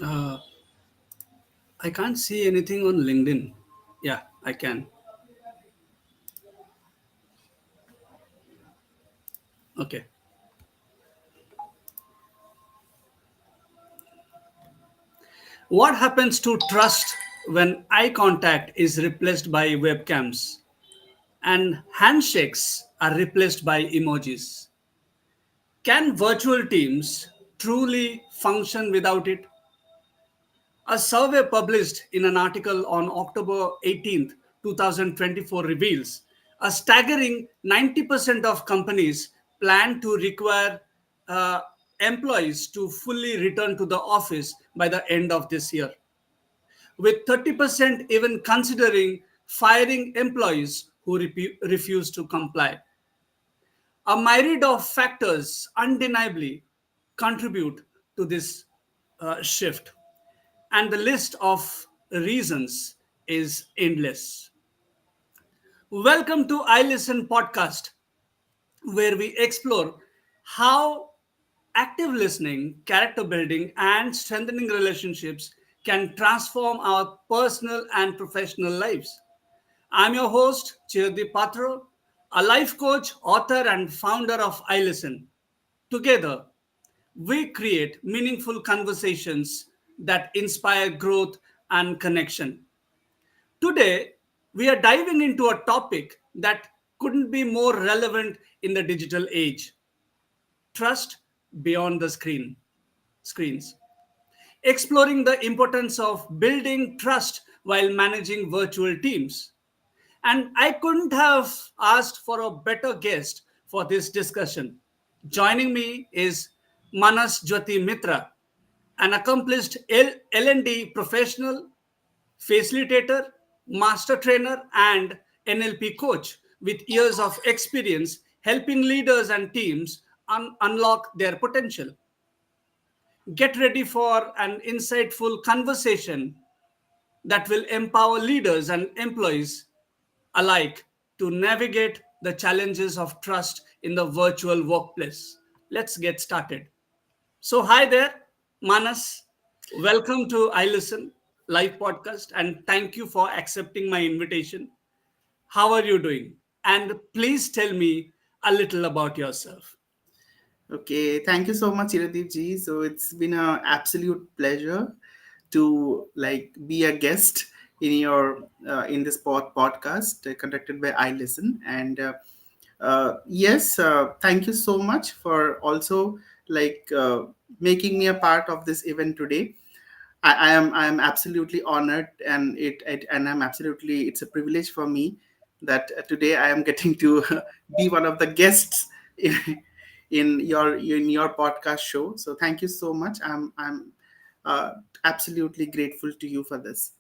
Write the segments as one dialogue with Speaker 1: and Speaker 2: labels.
Speaker 1: Uh, I can't see anything on LinkedIn. Yeah, I can. Okay. What happens to trust when eye contact is replaced by webcams and handshakes are replaced by emojis? Can virtual teams truly function without it? A survey published in an article on October 18th, 2024 reveals a staggering 90% of companies plan to require uh, employees to fully return to the office by the end of this year, with 30% even considering firing employees who refuse to comply. A myriad of factors undeniably contribute to this shift, and the list of reasons is endless. Welcome to I Listen podcast, where we explore how active listening, character building, and strengthening relationships can transform our personal and professional lives. I'm your host, Chirdi Patro, a life coach, author, and founder of I Listen. Together, we create meaningful conversations that inspire growth and connection. Today, we are diving into a topic that couldn't be more relevant in the digital age: trust beyond the screens. Exploring the importance of building trust while managing virtual teams. And I couldn't have asked for a better guest for this discussion. Joining me is Manas Jyoti Mitra, an accomplished L&D professional, facilitator, master trainer, and NLP coach with years of experience helping leaders and teams unlock their potential. Get ready for an insightful conversation that will empower leaders and employees alike to navigate the challenges of trust in the virtual workplace. Let's get started. So, hi there, Manas. Welcome to I Listen live podcast, and thank you for accepting my invitation. How are you doing? And please tell me a little about yourself.
Speaker 2: Okay, thank you so much, Iradeep ji. So it's been an absolute pleasure to be a guest in your in this podcast conducted by I Listen. And yes, thank you so much for also making me a part of this event today. I am absolutely honored, and I'm absolutely, it's a privilege for me that today I am getting to be one of the guests in, in your podcast show. So thank you so much. I'm absolutely grateful to you for this.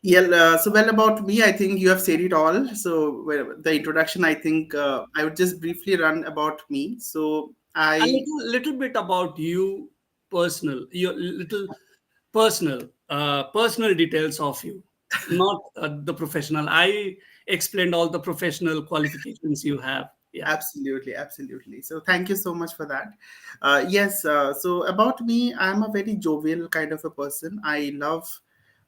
Speaker 2: Yeah. So well, about me, I think you have said it all. So well, the introduction, I think I would just briefly run about me. So
Speaker 1: A
Speaker 2: I
Speaker 1: little bit about you, your little personal details of you, not the professional. I explained all the professional qualifications you have. Yeah.
Speaker 2: Absolutely, absolutely. So thank you so much for that. Yes, so about me, I'm a very jovial kind of a person. I love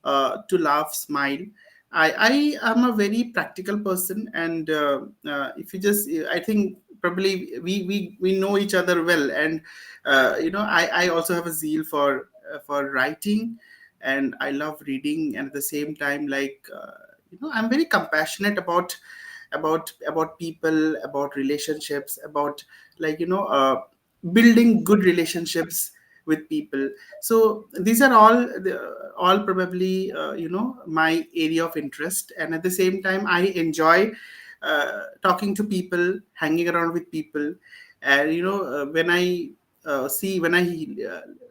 Speaker 2: to laugh, smile. I am a very practical person, and if you just, I think probably we know each other well, and I also have a zeal for writing, and I love reading, and at the same time, I'm very compassionate about people, about relationships, about building good relationships with people. So these are all probably my area of interest, and at the same time I enjoy talking to people, hanging around with people. And when I see when I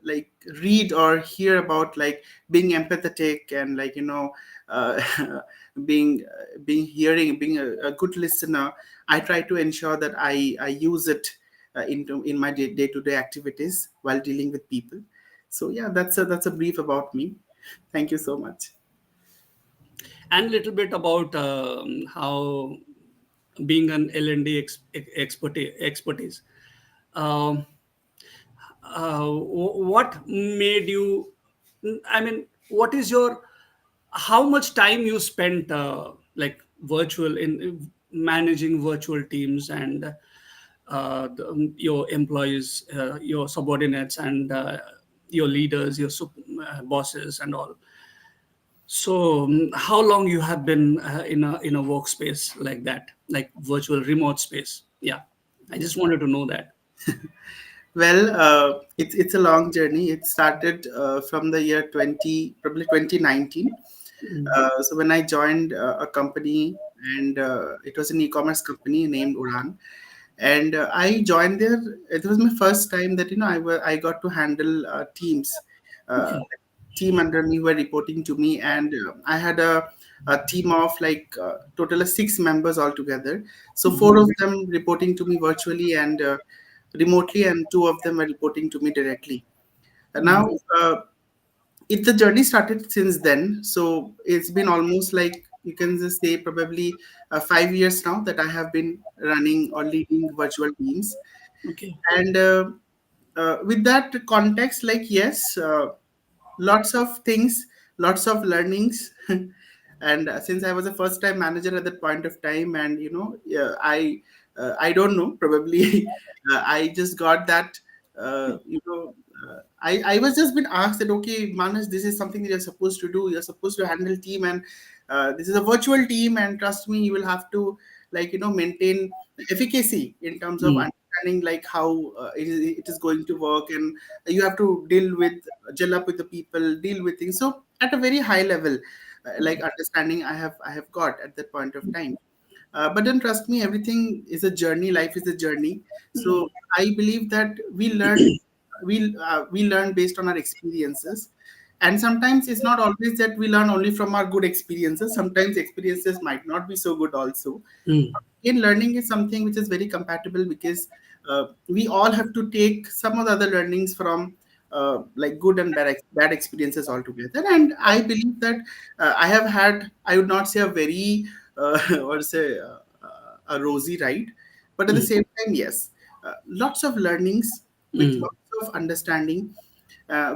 Speaker 2: like read or hear about being empathetic, and uh, being hearing, being a good listener, I try to ensure that I use it in my day-to-day activities while dealing with people. So yeah, that's a brief about me. Thank you so much.
Speaker 1: And little bit about how being an L&D expertise. Um, what made you I mean, what is your, how much time you spent like virtual in managing virtual teams and your employees, your subordinates, and your leaders, your bosses, and all. So, how long you have been in a workspace like that, like virtual remote space? Yeah, I just wanted to know that.
Speaker 2: Well, it's a long journey. It started from the year 2019. So when I joined a company, and it was an e-commerce company named Uran, and I joined there. It was my first time that I got to handle teams. Uh,
Speaker 1: Okay.
Speaker 2: Team under me were reporting to me, and I had a team of like total of 6 members altogether. So four of them reporting to me virtually and remotely, and two of them were reporting to me directly. And now, it the journey started since then. So it's been almost like, you can just say, probably 5 years now that I have been running or leading virtual teams.
Speaker 1: Okay.
Speaker 2: And with that context, like, yes, lots of things, lots of learnings. And since I was a first time manager at that point of time, and yeah, I don't know, probably I just got that, I was just been asked that, okay, Manas, this is something that you're supposed to do. You're supposed to handle team, and this is a virtual team, and trust me, you will have to, like, maintain efficacy in terms of
Speaker 1: Mm,
Speaker 2: understanding, like, how it is going to work, and you have to deal with, gel up with the people, deal with things. So at a very high level, like, understanding, I have got at that point of time. But then, trust me, everything is a journey. Life is a journey. So I believe that we learn based on our experiences, and sometimes it's not always that we learn only from our good experiences. Sometimes experiences might not be so good also.
Speaker 1: mm,
Speaker 2: In learning is something which is very compatible, because we all have to take some of the other learnings from like good and bad experiences altogether. And I believe that I have had, I would not say a very or say a rosy ride, but at the
Speaker 1: mm,
Speaker 2: same time, yes, lots of learnings, with
Speaker 1: mm,
Speaker 2: lots of understanding,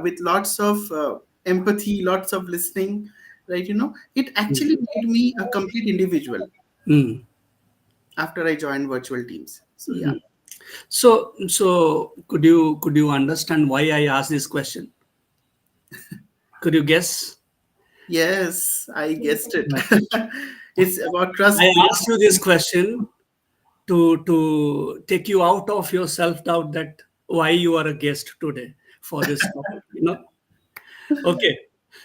Speaker 2: with lots of empathy, lots of listening, right? It actually made me a complete individual
Speaker 1: mm.
Speaker 2: after I joined virtual teams. So yeah.
Speaker 1: So could you understand why I asked this question? Could you guess?
Speaker 2: Yes, I guessed it.
Speaker 1: Right.
Speaker 2: It's about
Speaker 1: I
Speaker 2: trust building.
Speaker 1: asked you this question to take you out of your self doubt that why you are a guest today for this topic. Okay.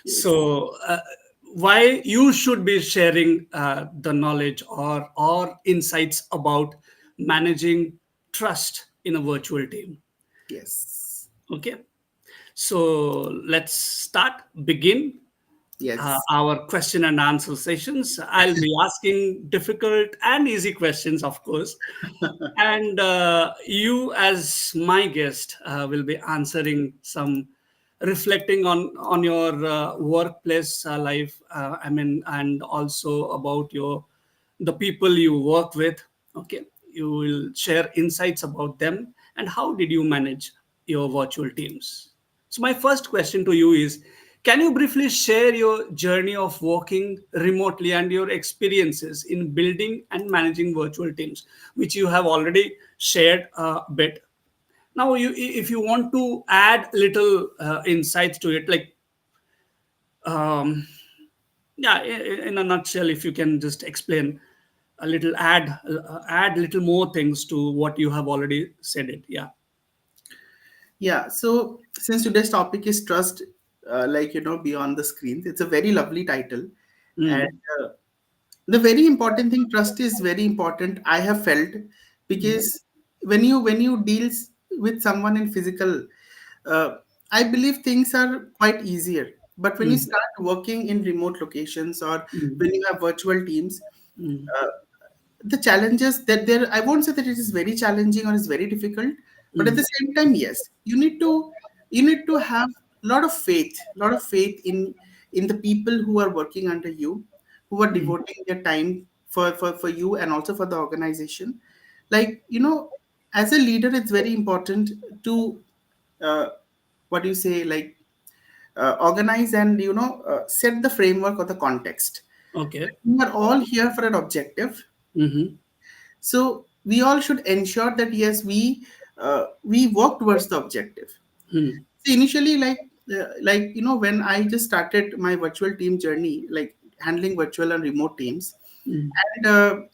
Speaker 2: Yes.
Speaker 1: So why you should be sharing the knowledge or insights about managing trust in a virtual team.
Speaker 2: Yes.
Speaker 1: Okay. So let's start, begin
Speaker 2: Yes.
Speaker 1: our question and answer sessions. I'll be asking difficult and easy questions, of course. And you, as my guest, will be answering some, reflecting on your workplace life. I mean, and also about your the people you work with. Okay, you will share insights about them and how did you manage your virtual teams. So my first question to you is, can you briefly share your journey of working remotely and your experiences in building and managing virtual teams, which you have already shared a bit. Now, if you want to add little insights to it, like, um, yeah, in a nutshell, if you can just explain a little, add little more things to what you have already said it. Yeah.
Speaker 2: Yeah. So since today's topic is trust, like, beyond the screens, it's a very lovely title. And
Speaker 1: Mm,
Speaker 2: uh, the very important thing, trust is very important, I have felt, because when you deals with someone in physical, uh, I believe things are quite easier. But when you
Speaker 1: mm,
Speaker 2: start working in remote locations, or
Speaker 1: mm,
Speaker 2: when you have virtual teams,
Speaker 1: mm,
Speaker 2: uh, the challenges that there, I won't say that it is very challenging or it's very difficult, but at
Speaker 1: mm,
Speaker 2: the same time, yes, you need to have a lot of faith in the people who are working under you, who are
Speaker 1: mm,
Speaker 2: devoting their time for you, and also for the organization. Like, as a leader, it's very important to, uh, what do you say, like, organize and set the framework or the context.
Speaker 1: Okay.
Speaker 2: We are all here for an objective,
Speaker 1: Mm-hmm.
Speaker 2: so we all should ensure that yes, we work towards the objective.
Speaker 1: Mm-hmm.
Speaker 2: See, initially, like when I just started my virtual team journey, like handling virtual and remote teams, and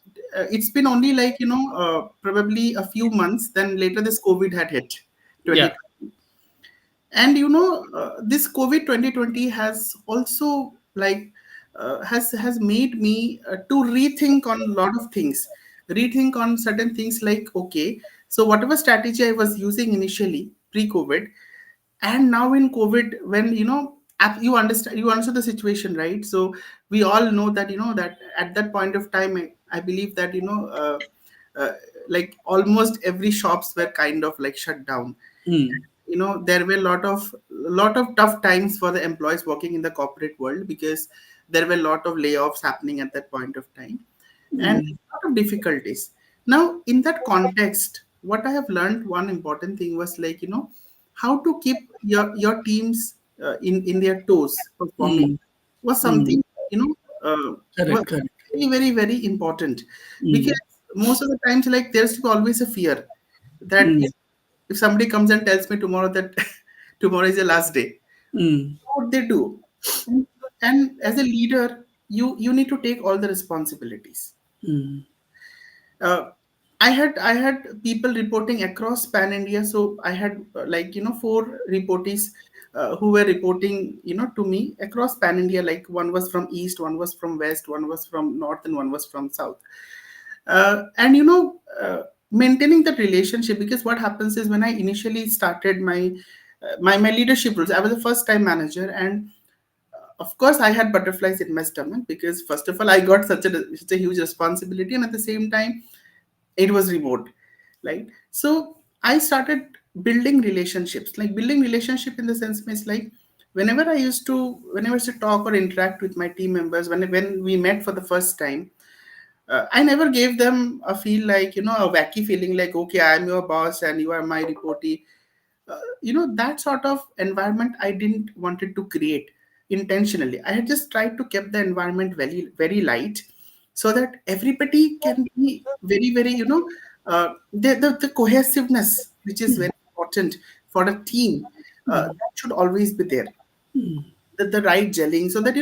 Speaker 2: it's been only like probably a few months. Then later, this COVID had hit,
Speaker 1: Yeah.
Speaker 2: 2020. And this COVID 2020 has also like has made me to rethink on a lot of things, rethink on certain things, like okay, so whatever strategy I was using initially pre-COVID, and now in COVID, when you understand the situation, right? So we all know that that at that point of time, I believe that uh, like almost every shops were kind of like shut down.
Speaker 1: Mm.
Speaker 2: There were a lot of tough times for the employees working in the corporate world, because there were a lot of layoffs happening at that point of time, and
Speaker 1: Mm.
Speaker 2: a lot of difficulties. Now in that context, what I have learned, one important thing was like how to keep your teams in their toes performing
Speaker 1: Mm.
Speaker 2: was
Speaker 1: Mm.
Speaker 2: something you know was
Speaker 1: Correct. Correct.
Speaker 2: very very very important,
Speaker 1: Mm.
Speaker 2: because most of the times, like, there's always a fear that
Speaker 1: Mm.
Speaker 2: if somebody comes and tells me tomorrow that tomorrow is the last day,
Speaker 1: Mm.
Speaker 2: what would they do? And as a leader, you need to take all the responsibilities.
Speaker 1: Mm.
Speaker 2: uh, I had people reporting across pan India. So I had like four reportees who were reporting to me across pan India. Like, one was from east, one was from west, one was from north, and one was from south. And maintaining that relationship, because what happens is, when I initially started my leadership roles, I was a first time manager, and of course I had butterflies in my stomach, because first of all I got such a huge responsibility, and at the same time it was remote, right? So I started building relationships, like building relationship in the sense means, like, whenever I used to talk or interact with my team members, when we met for the first time, I never gave them a feel like a wacky feeling, like, okay, I'm your boss and you are my reportee. That sort of environment I didn't wanted to create intentionally. I had just tried to keep the environment very very light, so that everybody can be very very the cohesiveness, which is very important for a team, that should always be there, the right gelling, so that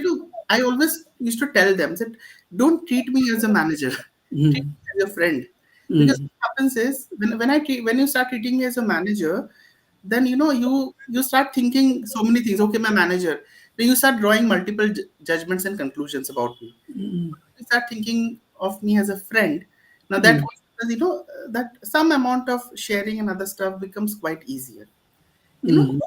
Speaker 2: I always used to tell them that don't treat me as a manager, treat
Speaker 1: Mm.
Speaker 2: me as a friend. Because
Speaker 1: Mm.
Speaker 2: what happens is, when you start treating me as a manager, then you start thinking so many things. Okay, my manager, then you start drawing multiple judgments and conclusions about me. You start thinking of me as a friend. Now that
Speaker 1: Mm.
Speaker 2: that some amount of sharing and other stuff becomes quite easier, you know
Speaker 1: Mm.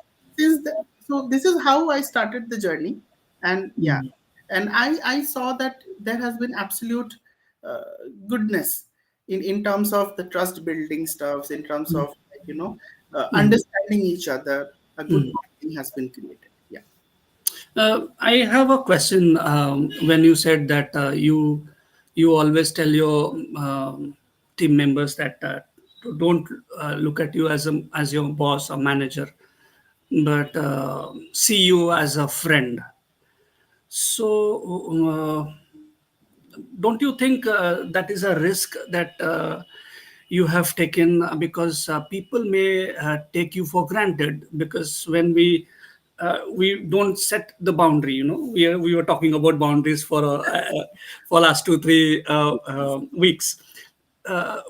Speaker 2: so this is how I started the journey. And yeah,
Speaker 1: Mm.
Speaker 2: and I saw that there has been absolute uh, goodness in terms of the trust building stuffs, in terms of
Speaker 1: Mm.
Speaker 2: understanding each other. A good
Speaker 1: Mm.
Speaker 2: bonding has been created. Yeah.
Speaker 1: I have a question. When you said that you always tell your team members that don't look at you as your boss or manager, but see you as a friend. So, don't you think that is a risk that you have taken, because people may take you for granted, because when we don't set the boundary, we were talking about boundaries for last 2 3 weeks.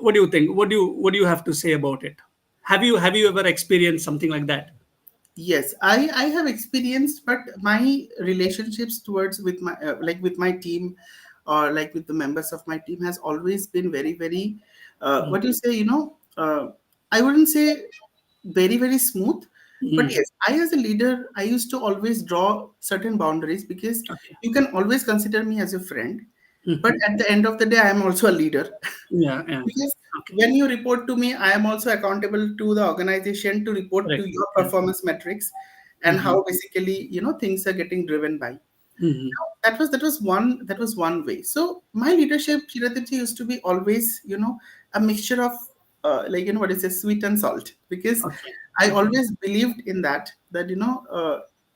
Speaker 1: What do you think? What do you have to say about it? Have you ever experienced something like that?
Speaker 2: Yes, I have experienced, but my relationships towards with my like with my team, or like with the members of my team, has always been very very what do you say, I wouldn't say very very smooth, but
Speaker 1: Mm.
Speaker 2: yes, I as a leader, I used to always draw certain boundaries, because
Speaker 1: Okay.
Speaker 2: you can always consider me as a friend, but
Speaker 1: Mhm.
Speaker 2: at the end of the day I am also a leader.
Speaker 1: Yeah, yeah.
Speaker 2: Because
Speaker 1: Okay.
Speaker 2: when you report to me, I am also accountable to the organization to report to
Speaker 1: Correct.
Speaker 2: your
Speaker 1: Yeah.
Speaker 2: performance metrics, and
Speaker 1: Hmm.
Speaker 2: how basically things are getting driven by.
Speaker 1: Hmm.
Speaker 2: That was one way. So my leadership, Shiradipji, used to be always a mixture of like what is it, sweet and salt, because
Speaker 1: Okay.
Speaker 2: I
Speaker 1: Okay.
Speaker 2: always believed in that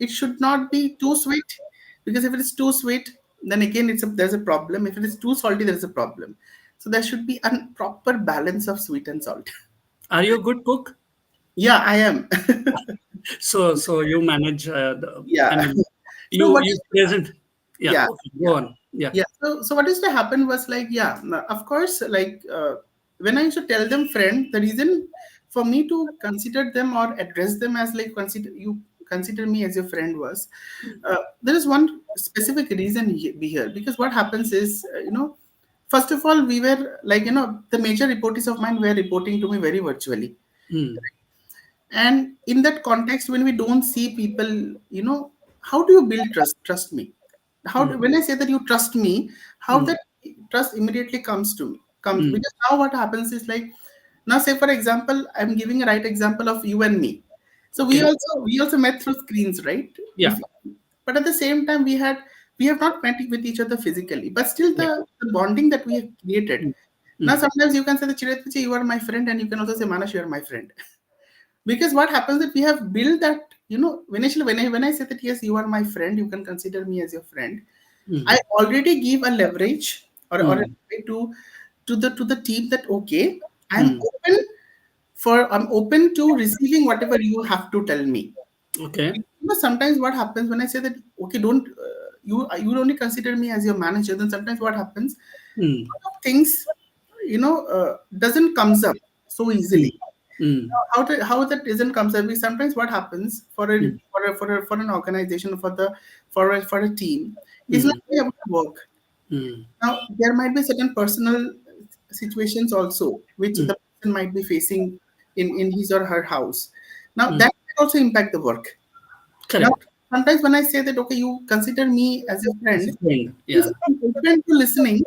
Speaker 2: it should not be too sweet, because if it is too sweet, then again there's a problem. If it is too salty, there's a problem. So there should be a proper balance of sweet and salt.
Speaker 1: Are you a good cook?
Speaker 2: Yeah, I am.
Speaker 1: So you manage I
Speaker 2: Yeah.
Speaker 1: mean,
Speaker 2: So
Speaker 1: you
Speaker 2: what
Speaker 1: you
Speaker 2: is,
Speaker 1: present. Yeah,
Speaker 2: yeah,
Speaker 1: okay,
Speaker 2: yeah.
Speaker 1: go on. Yeah.
Speaker 2: Yeah, so what used to happen was like, yeah, of course, like when I used to tell them friend, the reason for me to consider them or address them as like consider me as your friend was, there is one specific reason be here, because what happens is, first of all, we were like, the major reportees of mine were reporting to me very virtually.
Speaker 1: Mm,
Speaker 2: And in that context, when we don't see people, how do you build trust? Trust me.
Speaker 1: mm,
Speaker 2: When I say that you trust me, how
Speaker 1: mm,
Speaker 2: that trust immediately comes,
Speaker 1: mm.
Speaker 2: because now what happens is like, now say for example, I'm giving a right example of you and me. So we
Speaker 1: Okay.
Speaker 2: also we also met through screens, right?
Speaker 1: Yeah.
Speaker 2: But at the same time, we have not met with each other physically, but still
Speaker 1: Yeah.
Speaker 2: the bonding that we have created.
Speaker 1: Mm,
Speaker 2: Now
Speaker 1: mm,
Speaker 2: sometimes you can say that Chirat, you are my friend, and you can also say Manas, you are my friend. Because what happens that we have built that, initially when I say that yes, you are my friend, you can consider me as your friend, I
Speaker 1: mm,
Speaker 2: already give a leverage, or a
Speaker 1: mm,
Speaker 2: way to the team, that okay,
Speaker 1: mm.
Speaker 2: I'm open to receiving whatever you have to tell me.
Speaker 1: Okay.
Speaker 2: Sometimes what happens when I say that okay, don't you only consider me as your manager, then sometimes what happens,
Speaker 1: Mm,
Speaker 2: lot of things, doesn't comes up so
Speaker 1: mm,
Speaker 2: easily.
Speaker 1: mm,
Speaker 2: How that isn't comes up is sometimes what happens
Speaker 1: mm,
Speaker 2: for an organization, for a team, is not
Speaker 1: mm,
Speaker 2: only about work.
Speaker 1: mm,
Speaker 2: Now there might be certain personal situations also which
Speaker 1: mm.
Speaker 2: the person might be facing in his or her house. Now
Speaker 1: Mm.
Speaker 2: that might also impact the work. Now,
Speaker 1: Correct.
Speaker 2: sometimes when I say that, okay, you consider me as a
Speaker 1: As a
Speaker 2: friend,
Speaker 1: friend.
Speaker 2: means
Speaker 1: Yeah.
Speaker 2: I'm open to listening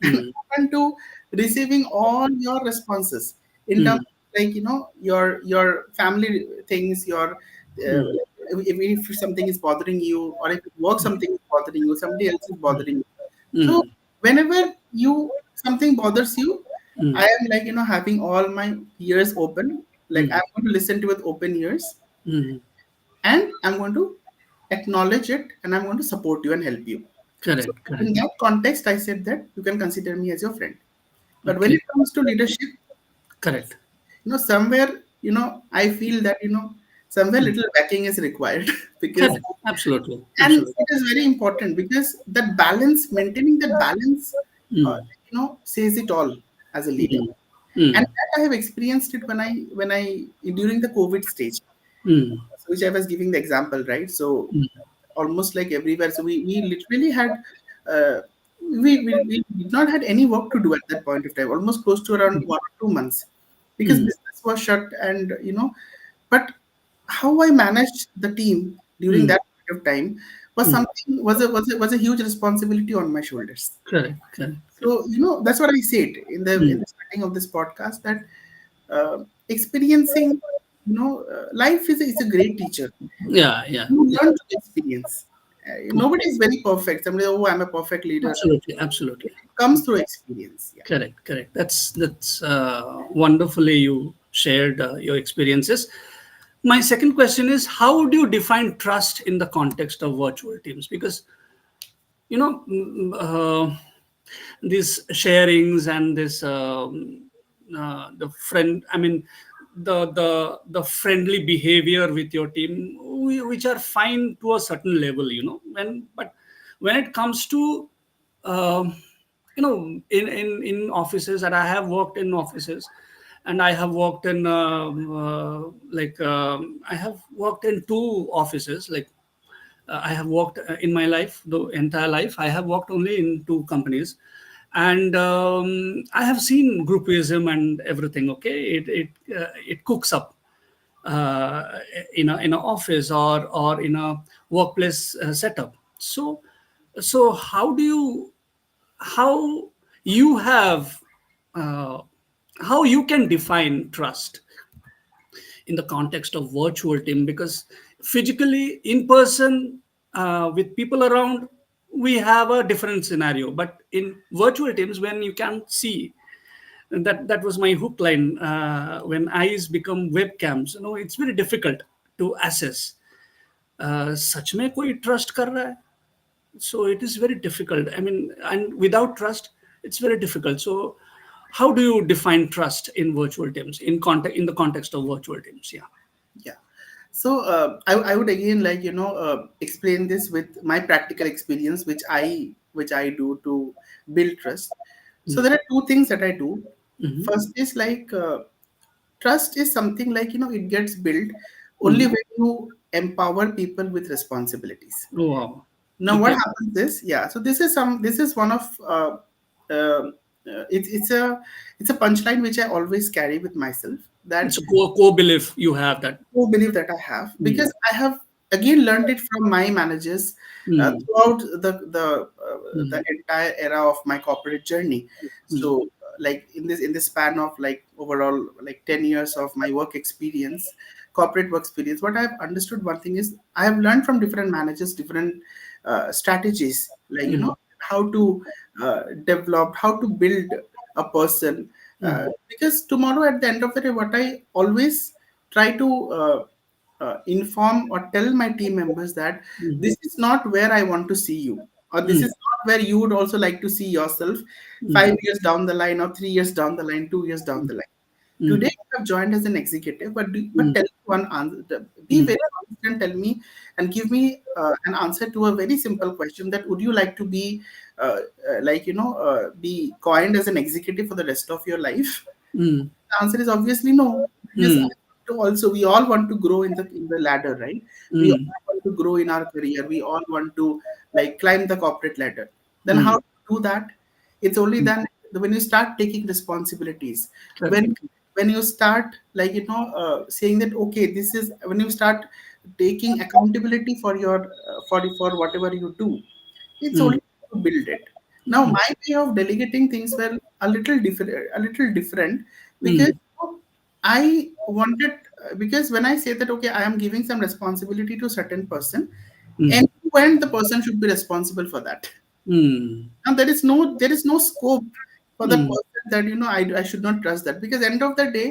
Speaker 2: and
Speaker 1: Mm,
Speaker 2: open to receiving all your responses in terms
Speaker 1: mm,
Speaker 2: of like, your family things,
Speaker 1: mm,
Speaker 2: if something is bothering you, or if at work something is bothering you, somebody else is bothering you. So
Speaker 1: mm,
Speaker 2: whenever something bothers you, I
Speaker 1: mm,
Speaker 2: am like, having all my ears open. Like I'm
Speaker 1: mm,
Speaker 2: going to listen to it with open ears,
Speaker 1: mm.
Speaker 2: and I'm going to acknowledge it, and I'm going to support you and help you. So
Speaker 1: Correct.
Speaker 2: in
Speaker 1: Correct.
Speaker 2: that context, I said that you can consider me as your friend. But when
Speaker 1: Okay.
Speaker 2: it comes to leadership,
Speaker 1: Correct.
Speaker 2: somewhere, I feel that, somewhere little backing is required because,
Speaker 1: Correct. Absolutely.
Speaker 2: and
Speaker 1: Absolutely.
Speaker 2: it is very important because that balance, maintaining that balance,
Speaker 1: Mm,
Speaker 2: says it all as a leader.
Speaker 1: mm,
Speaker 2: And
Speaker 1: mm,
Speaker 2: that I have experienced it when I during the COVID stage,
Speaker 1: mm,
Speaker 2: so which I was giving the example, right? So
Speaker 1: mm,
Speaker 2: almost like everywhere. So we literally had we did not had any work to do at that point of time, almost close to around 1 or 2 months, because
Speaker 1: mm,
Speaker 2: business was shut, and but how I managed the team during
Speaker 1: mm,
Speaker 2: that period of time was
Speaker 1: mm.
Speaker 2: something was a huge responsibility on my shoulders.
Speaker 1: Correct. Correct. Correct.
Speaker 2: So that's what I said in
Speaker 1: Mm.
Speaker 2: the starting of this podcast, that experiencing, life is a great teacher.
Speaker 1: Yeah. Yeah.
Speaker 2: You
Speaker 1: Yeah.
Speaker 2: learn to experience. Nobody is very perfect. Somebody, oh, I'm a perfect leader.
Speaker 1: Absolutely. Absolutely.
Speaker 2: It comes through experience. Yeah.
Speaker 1: Correct. Correct. That's wonderfully you shared your experiences. My second question is, how do you define trust in the context of virtual teams? Because these sharings and this the friend I mean the friendly behavior with your team, which are fine to a certain level, but when it comes to um, in offices, and I have worked in offices, and I have worked in I have worked in two offices. Like I have worked in my life, the entire life, I have worked only in two companies. And I have seen groupism and everything. Okay, it cooks up in a office or in a workplace setup. So how you have uh, how you can define trust in the context of virtual team, because physically in person with people around, we have a different scenario, but in virtual teams, when you can see, that was my hook line, when eyes become webcams, it's very difficult to assess सच में कोई trust कर रहा है? So it is very difficult. I mean, and without trust, it's very difficult. So how do you define trust in virtual teams, in the context of virtual teams? Yeah.
Speaker 2: Yeah. So I would again like explain this with my practical experience, which I do to build trust. So there are two things that I do.
Speaker 1: Mm-hmm.
Speaker 2: First is like trust is something like it gets built only
Speaker 1: Mm-hmm.
Speaker 2: when you empower people with responsibilities.
Speaker 1: Wow.
Speaker 2: Now what
Speaker 1: Okay.
Speaker 2: happens is, yeah, so this is one of uh, it's a punchline which I always carry with myself, that
Speaker 1: It's a core belief you have that.
Speaker 2: who believe that I have,
Speaker 1: Mm.
Speaker 2: because I have again learned it from my managers
Speaker 1: Mm.
Speaker 2: throughout the
Speaker 1: Mm.
Speaker 2: entire era of my corporate journey.
Speaker 1: Mm.
Speaker 2: So like in this span of like overall like 10 years of my work experience, corporate work experience, what I've understood one thing is I have learned from different managers different strategies, like
Speaker 1: Mm.
Speaker 2: how to develop, how to build a person,
Speaker 1: Mm.
Speaker 2: because tomorrow at the end of the day what I always try to inform or tell my team members that
Speaker 1: Mm.
Speaker 2: this is not where I want to see you, or this
Speaker 1: Mm.
Speaker 2: is not where you would also like to see yourself
Speaker 1: Mm.
Speaker 2: 5 years down the line, or 3 years down the line, 2 years down the line. Today,
Speaker 1: Mm.
Speaker 2: you have joined as an executive, but
Speaker 1: Mm.
Speaker 2: tell me one answer. Be
Speaker 1: Mm.
Speaker 2: very honest and tell me and give me an answer to a very simple question: that would you like to be, be coined as an executive for the rest of your life?
Speaker 1: Mm.
Speaker 2: The answer is obviously no, because I
Speaker 1: Mm.
Speaker 2: want to also we all want to grow in the ladder, right? We
Speaker 1: Mm.
Speaker 2: all want to grow in our career. We all want to like climb the corporate ladder. Then
Speaker 1: Mm.
Speaker 2: how to do that? It's only
Speaker 1: Mm.
Speaker 2: then when you start taking responsibilities.
Speaker 1: Correct.
Speaker 2: When you start like saying that okay, this is when you start taking accountability for your for whatever you do, it's
Speaker 1: Mm.
Speaker 2: only to build it. Now, my way of delegating things were a little different, because
Speaker 1: Mm.
Speaker 2: I wanted because when I say that okay, I am giving some responsibility to certain person,
Speaker 1: Mm.
Speaker 2: and when the person should be responsible for that.
Speaker 1: Mm.
Speaker 2: Now there is no scope for the
Speaker 1: Mm.
Speaker 2: person that I should not trust that, because end of the day,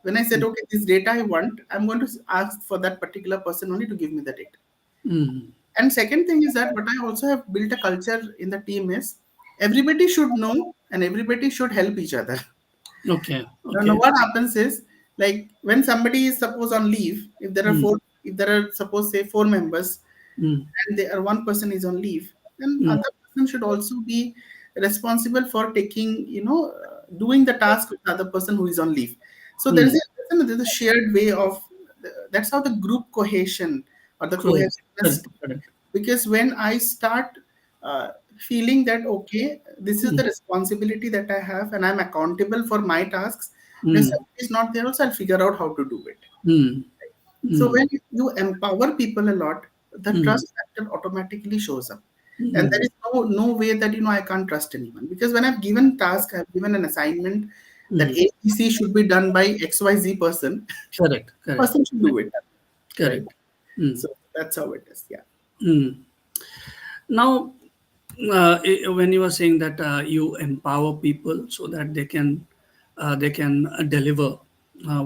Speaker 2: when I said
Speaker 1: Mm.
Speaker 2: okay, this data I want, I'm going to ask for that particular person only to give me the data.
Speaker 1: Mm.
Speaker 2: And second thing is that what I also have built a culture in the team is everybody should know and everybody should help each other.
Speaker 1: Okay.
Speaker 2: Now
Speaker 1: Okay.
Speaker 2: what happens is like when somebody is suppose on leave,
Speaker 1: Mm.
Speaker 2: if there are suppose say 4 members,
Speaker 1: Mm.
Speaker 2: and one person is on leave, then
Speaker 1: Mm.
Speaker 2: other person should also be responsible for taking doing the task with the other person who is on leave. So
Speaker 1: Mm.
Speaker 2: there's a shared way of that's how the group cohesion or the
Speaker 1: Close.
Speaker 2: cohesiveness.
Speaker 1: Correct. Correct.
Speaker 2: Because when I start feeling that okay, this is
Speaker 1: Mm.
Speaker 2: the responsibility that I have and I'm accountable for my tasks, and if
Speaker 1: Mm.
Speaker 2: somebody is not there also, I'll figure out how to do it.
Speaker 1: Mm.
Speaker 2: So
Speaker 1: Mm.
Speaker 2: when you empower people a lot, the
Speaker 1: Mm.
Speaker 2: trust factor automatically shows up. And there
Speaker 1: Mm.
Speaker 2: is no way that I can't trust anyone, because when I've given task, I've given an assignment that
Speaker 1: Mm.
Speaker 2: ABC should be done by XYZ person,
Speaker 1: Correct. Correct.
Speaker 2: person should do it, right?
Speaker 1: Correct. Mm.
Speaker 2: So that's how it is. Yeah.
Speaker 1: Mm. Now, when you were saying that you empower people so that they can deliver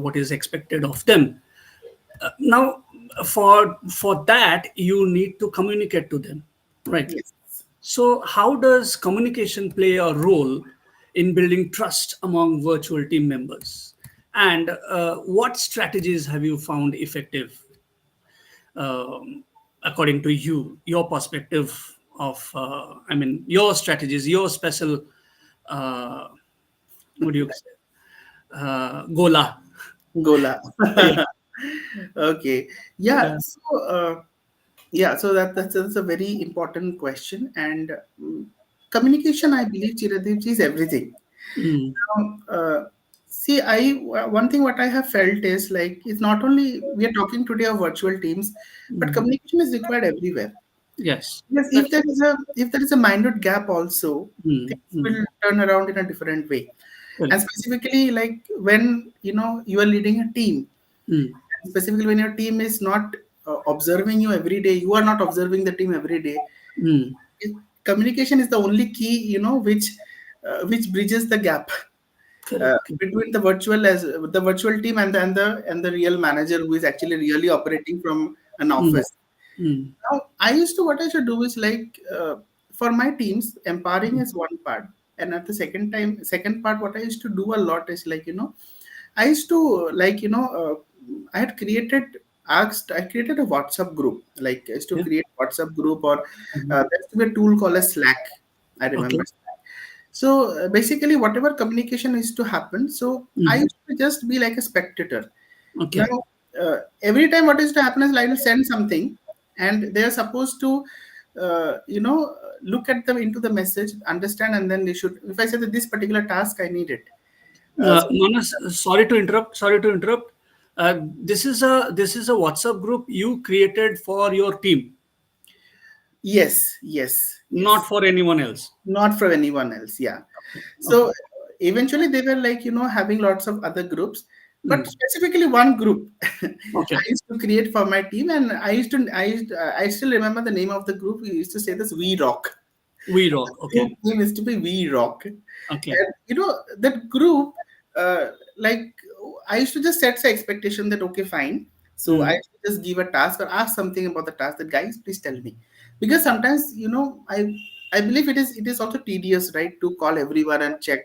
Speaker 1: what is expected of them. Now, for that, you need to communicate to them, right?
Speaker 2: Yes.
Speaker 1: So, how does communication play a role in building trust among virtual team members? And what strategies have you found effective, um, according to you, your perspective of, I mean, your strategies, your special, uh, what do you say, gola?
Speaker 2: Gola.
Speaker 1: Yeah.
Speaker 2: Okay. Yeah.
Speaker 1: Yeah.
Speaker 2: So that's a very important question. And communication, I believe, Chiradev ji, is everything.
Speaker 1: Mm,
Speaker 2: Now, see, one thing what I have felt is like it's not only we are talking today of virtual teams, but
Speaker 1: mm.
Speaker 2: communication is required everywhere.
Speaker 1: Yes.
Speaker 2: Yes,
Speaker 1: That's
Speaker 2: if there is a minute gap also,
Speaker 1: mm,
Speaker 2: things
Speaker 1: mm.
Speaker 2: will turn around in a different way. And
Speaker 1: Correct.
Speaker 2: specifically, like when you are leading a team,
Speaker 1: Mm,
Speaker 2: specifically when your team is not observing you every day, you are not observing the team every day.
Speaker 1: mm.
Speaker 2: Communication is the only key, which bridges the gap
Speaker 1: Correct.
Speaker 2: between the virtual team and the real manager who is actually really operating from an
Speaker 1: Mm,
Speaker 2: office.
Speaker 1: Mm.
Speaker 2: Now, I used to what I should do is like for my teams, empowering is one part, and at the second part, what I used to do a lot is like I used to like I had created I created a WhatsApp group. Like I used to
Speaker 1: Yeah.
Speaker 2: create WhatsApp group, or
Speaker 1: Mhm.
Speaker 2: there used to be a tool called as Slack. I
Speaker 1: Okay.
Speaker 2: remember. So basically, whatever communication is to happen, so I
Speaker 1: Mhm.
Speaker 2: used to just be like a spectator. Now,
Speaker 1: Okay.
Speaker 2: every time what is to happen is I will send something, and they are supposed to, look at them into the message, understand, and then they should. If I say that this particular task I need it, so
Speaker 1: Manas, sorry to interrupt. Sorry to interrupt. This is a WhatsApp group you created for your team,
Speaker 2: yes, yes,
Speaker 1: not
Speaker 2: yes,
Speaker 1: for anyone else.
Speaker 2: not from anyone else. Yeah. So
Speaker 1: Okay.
Speaker 2: eventually they were like having lots of other groups, but
Speaker 1: Mm.
Speaker 2: specifically one group I
Speaker 1: Okay.
Speaker 2: used to create for my team, and I still remember the name of the group. We used to say this We Rock.
Speaker 1: We rock.
Speaker 2: Group
Speaker 1: Okay.
Speaker 2: name is to be We Rock.
Speaker 1: Okay.
Speaker 2: And that group, like I used to just set the expectation that okay, fine. So I
Speaker 1: Mm.
Speaker 2: used to just give a task or ask something about the task that guys, please tell me. Because sometimes, I believe it is also tedious, right, to call everyone and check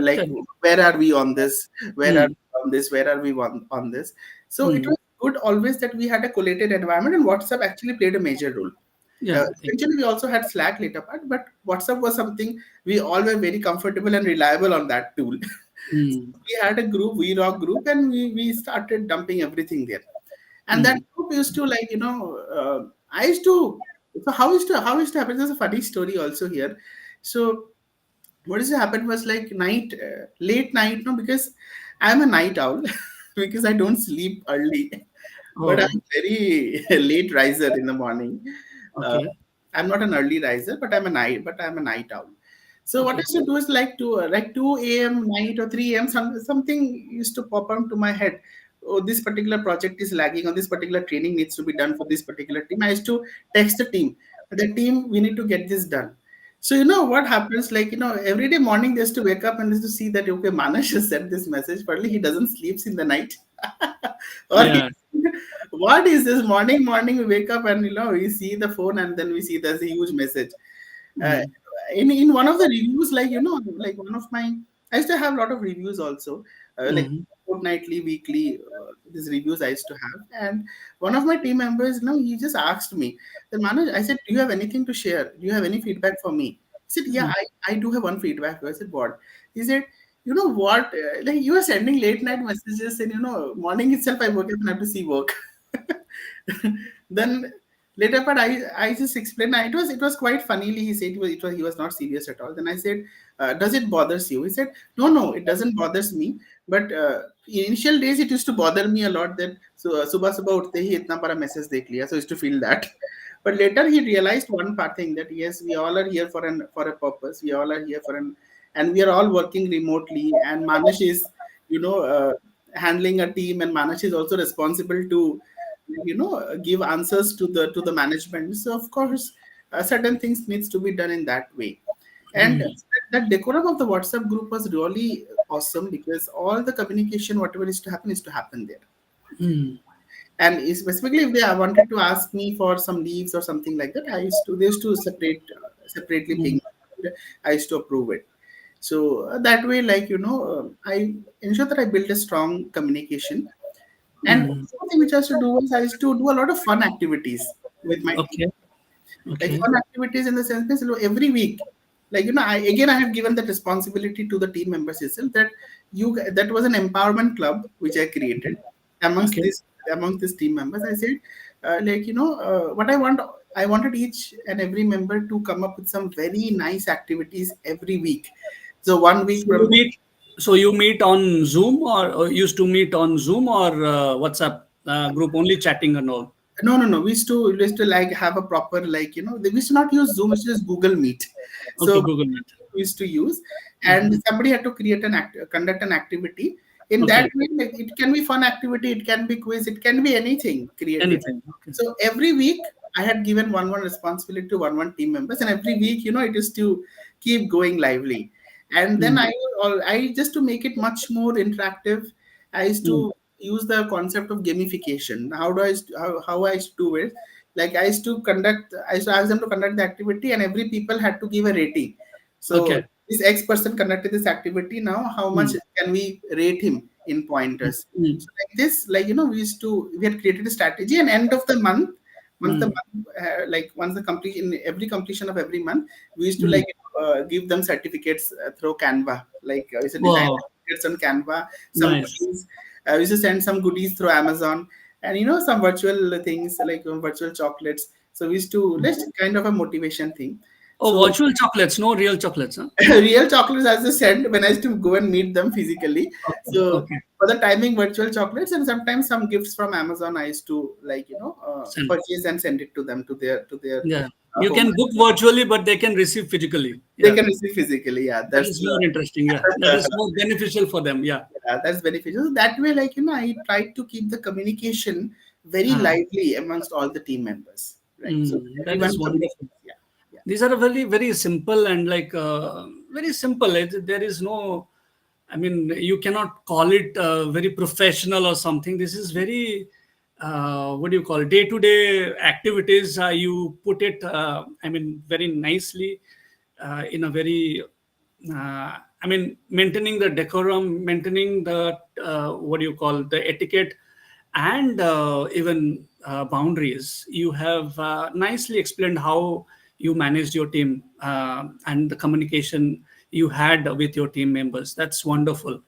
Speaker 2: like
Speaker 1: Correct.
Speaker 2: where are we on this, where are
Speaker 1: Mm.
Speaker 2: we on this, where are we on this. So it
Speaker 1: Mm.
Speaker 2: was good always that we had a collated environment, and WhatsApp actually played a major role.
Speaker 1: Yeah. Yeah.
Speaker 2: Eventually, we also had Slack later part, but WhatsApp was something we all were very comfortable and reliable on that tool.
Speaker 1: Mm.
Speaker 2: We had a group, We Rock group, and we started dumping everything there. And that
Speaker 1: Mm.
Speaker 2: group used to like I used to. So how used to happen? There's a funny story also here. So what used to happen was like late night, no, because I'm a night owl because I don't sleep early, but
Speaker 1: Oh.
Speaker 2: I'm very late riser in the morning. Uh,
Speaker 1: Okay.
Speaker 2: I'm not an early riser, but I'm a night owl. So what I
Speaker 1: Okay.
Speaker 2: used to do is like 2 a.m. night or 3 a.m. Something used to pop into my head. Oh, this particular project is lagging, or this particular training needs to be done for this particular team. I used to text the team, we need to get this done. So what happens, like every day morning they used to wake up and just to see that okay, Manas has sent this message. Probably he doesn't sleeps in the night, or
Speaker 1: Yeah.
Speaker 2: what is this morning we wake up and we see the phone, and then we see there's a huge message. uh,
Speaker 1: Mm.
Speaker 2: in one of the reviews, like like one of my, I used to have a lot of reviews also, like
Speaker 1: Mm.
Speaker 2: fortnightly, weekly, these reviews I used to have. And one of my team members, he just asked me, the manager, I said, do you have anything to share, do you have any feedback for me? He said, yeah,
Speaker 1: Mm.
Speaker 2: I do have one feedback. I said, what? He said, you know what, like you are sending late night messages, and morning itself I woke up and have to see work. Then later part, I just explained. It was quite funnily. He said he was not serious at all. Then I said, "Does it bothers you?" He said, "No, it doesn't bothers me. But in initial days, it used to bother me a lot. That so सुबह सुबह उठते ही इतना बड़ा message देख लिया." So I used to feel that. But later he realized one part thing, that yes, we all are here for a purpose. We all are here for an, and we are all working remotely. And Manish is, you know, uh, handling a team, and Manish is also responsible to give answers to the management. So of course certain things needs to be done in that way. And
Speaker 1: Mm.
Speaker 2: that decorum of the WhatsApp group was really awesome, because all the communication, whatever is to happen there.
Speaker 1: Mm.
Speaker 2: And specifically if they wanted to ask me for some leaves or something like that, they used to separately
Speaker 1: Mm.
Speaker 2: ping. I used to approve it. So that way, like I ensure that I build a strong communication. And
Speaker 1: Mm.
Speaker 2: something which I used to do was I used to do a lot of fun activities with my team.
Speaker 1: Okay.
Speaker 2: Like
Speaker 1: Okay.
Speaker 2: fun activities in the sense means, every week, like I have given that responsibility to the team members itself, that that was an empowerment club which I created amongst
Speaker 1: Okay.
Speaker 2: this amongst these team members. I said, what I wanted each and every member to come up with some very nice activities every week. So one week
Speaker 1: So you
Speaker 2: from
Speaker 1: meet. So you meet on Zoom, or used to meet on Zoom or WhatsApp group only, chatting and all.
Speaker 2: no. We used to like have a proper, like we used to not use Zoom, we used to use Google Meet.
Speaker 1: Okay,
Speaker 2: So
Speaker 1: Google Meet.
Speaker 2: we used to use, and
Speaker 1: Hmm.
Speaker 2: somebody had to conduct an activity. In that
Speaker 1: Okay.
Speaker 2: way, like, it can be fun activity, it can be quiz, it can be anything creative.
Speaker 1: Anything. Okay.
Speaker 2: So every week I had given one responsibility to one team members, and every week, it is to keep going lively. And then
Speaker 1: Mm.
Speaker 2: I just to make it much more interactive, I used
Speaker 1: Mm.
Speaker 2: to use the concept of gamification. How I used to do it? Like I used to ask them to conduct the activity, and every people had to give a rating. So
Speaker 1: Okay.
Speaker 2: this X person conducted this activity. Now, how much
Speaker 1: Mm.
Speaker 2: can we rate him in pointers?
Speaker 1: Mm.
Speaker 2: So like this, like we had created a strategy, and end of the month,
Speaker 1: Mm.
Speaker 2: like once the completion, every completion of every month, we used to
Speaker 1: Mm.
Speaker 2: like give them certificates through Canva. Like we used to design
Speaker 1: Wow.
Speaker 2: certificates on Canva. Some
Speaker 1: Nice.
Speaker 2: goodies. We used to send some goodies through Amazon, and some virtual things like virtual chocolates. So we used to let's kind of a motivation thing.
Speaker 1: Oh,
Speaker 2: So
Speaker 1: virtual chocolates, no real chocolates, huh?
Speaker 2: real chocolates, as I said, when I used to go and meet them physically.
Speaker 1: Okay.
Speaker 2: So
Speaker 1: Okay.
Speaker 2: for the timing, virtual chocolates, and sometimes some gifts from Amazon, I used to like
Speaker 1: Send.
Speaker 2: purchase and send it to them to their
Speaker 1: Yeah. You
Speaker 2: home.
Speaker 1: can book virtually, but they can receive physically.
Speaker 2: They
Speaker 1: Yeah.
Speaker 2: can receive physically. Yeah,
Speaker 1: That
Speaker 2: that's
Speaker 1: is more interesting. Yeah. That is more beneficial for them. Yeah.
Speaker 2: yeah, that's beneficial. So that way, like I tried to keep the communication very
Speaker 1: Ah.
Speaker 2: lively amongst all the team members, right? So
Speaker 1: That is
Speaker 2: everyone communicates.
Speaker 1: wonderful.
Speaker 2: Yeah, yeah,
Speaker 1: These are a very, very simple and like very simple. There is no, I mean, you cannot call it very professional or something. This is very, what do you call, day to day activities. You put it, I mean, very nicely in a very, I mean, maintaining the decorum, maintaining the, what do you call, the etiquette, and even boundaries. You have nicely explained how you managed your team and the communication you had with your team members. That's wonderful.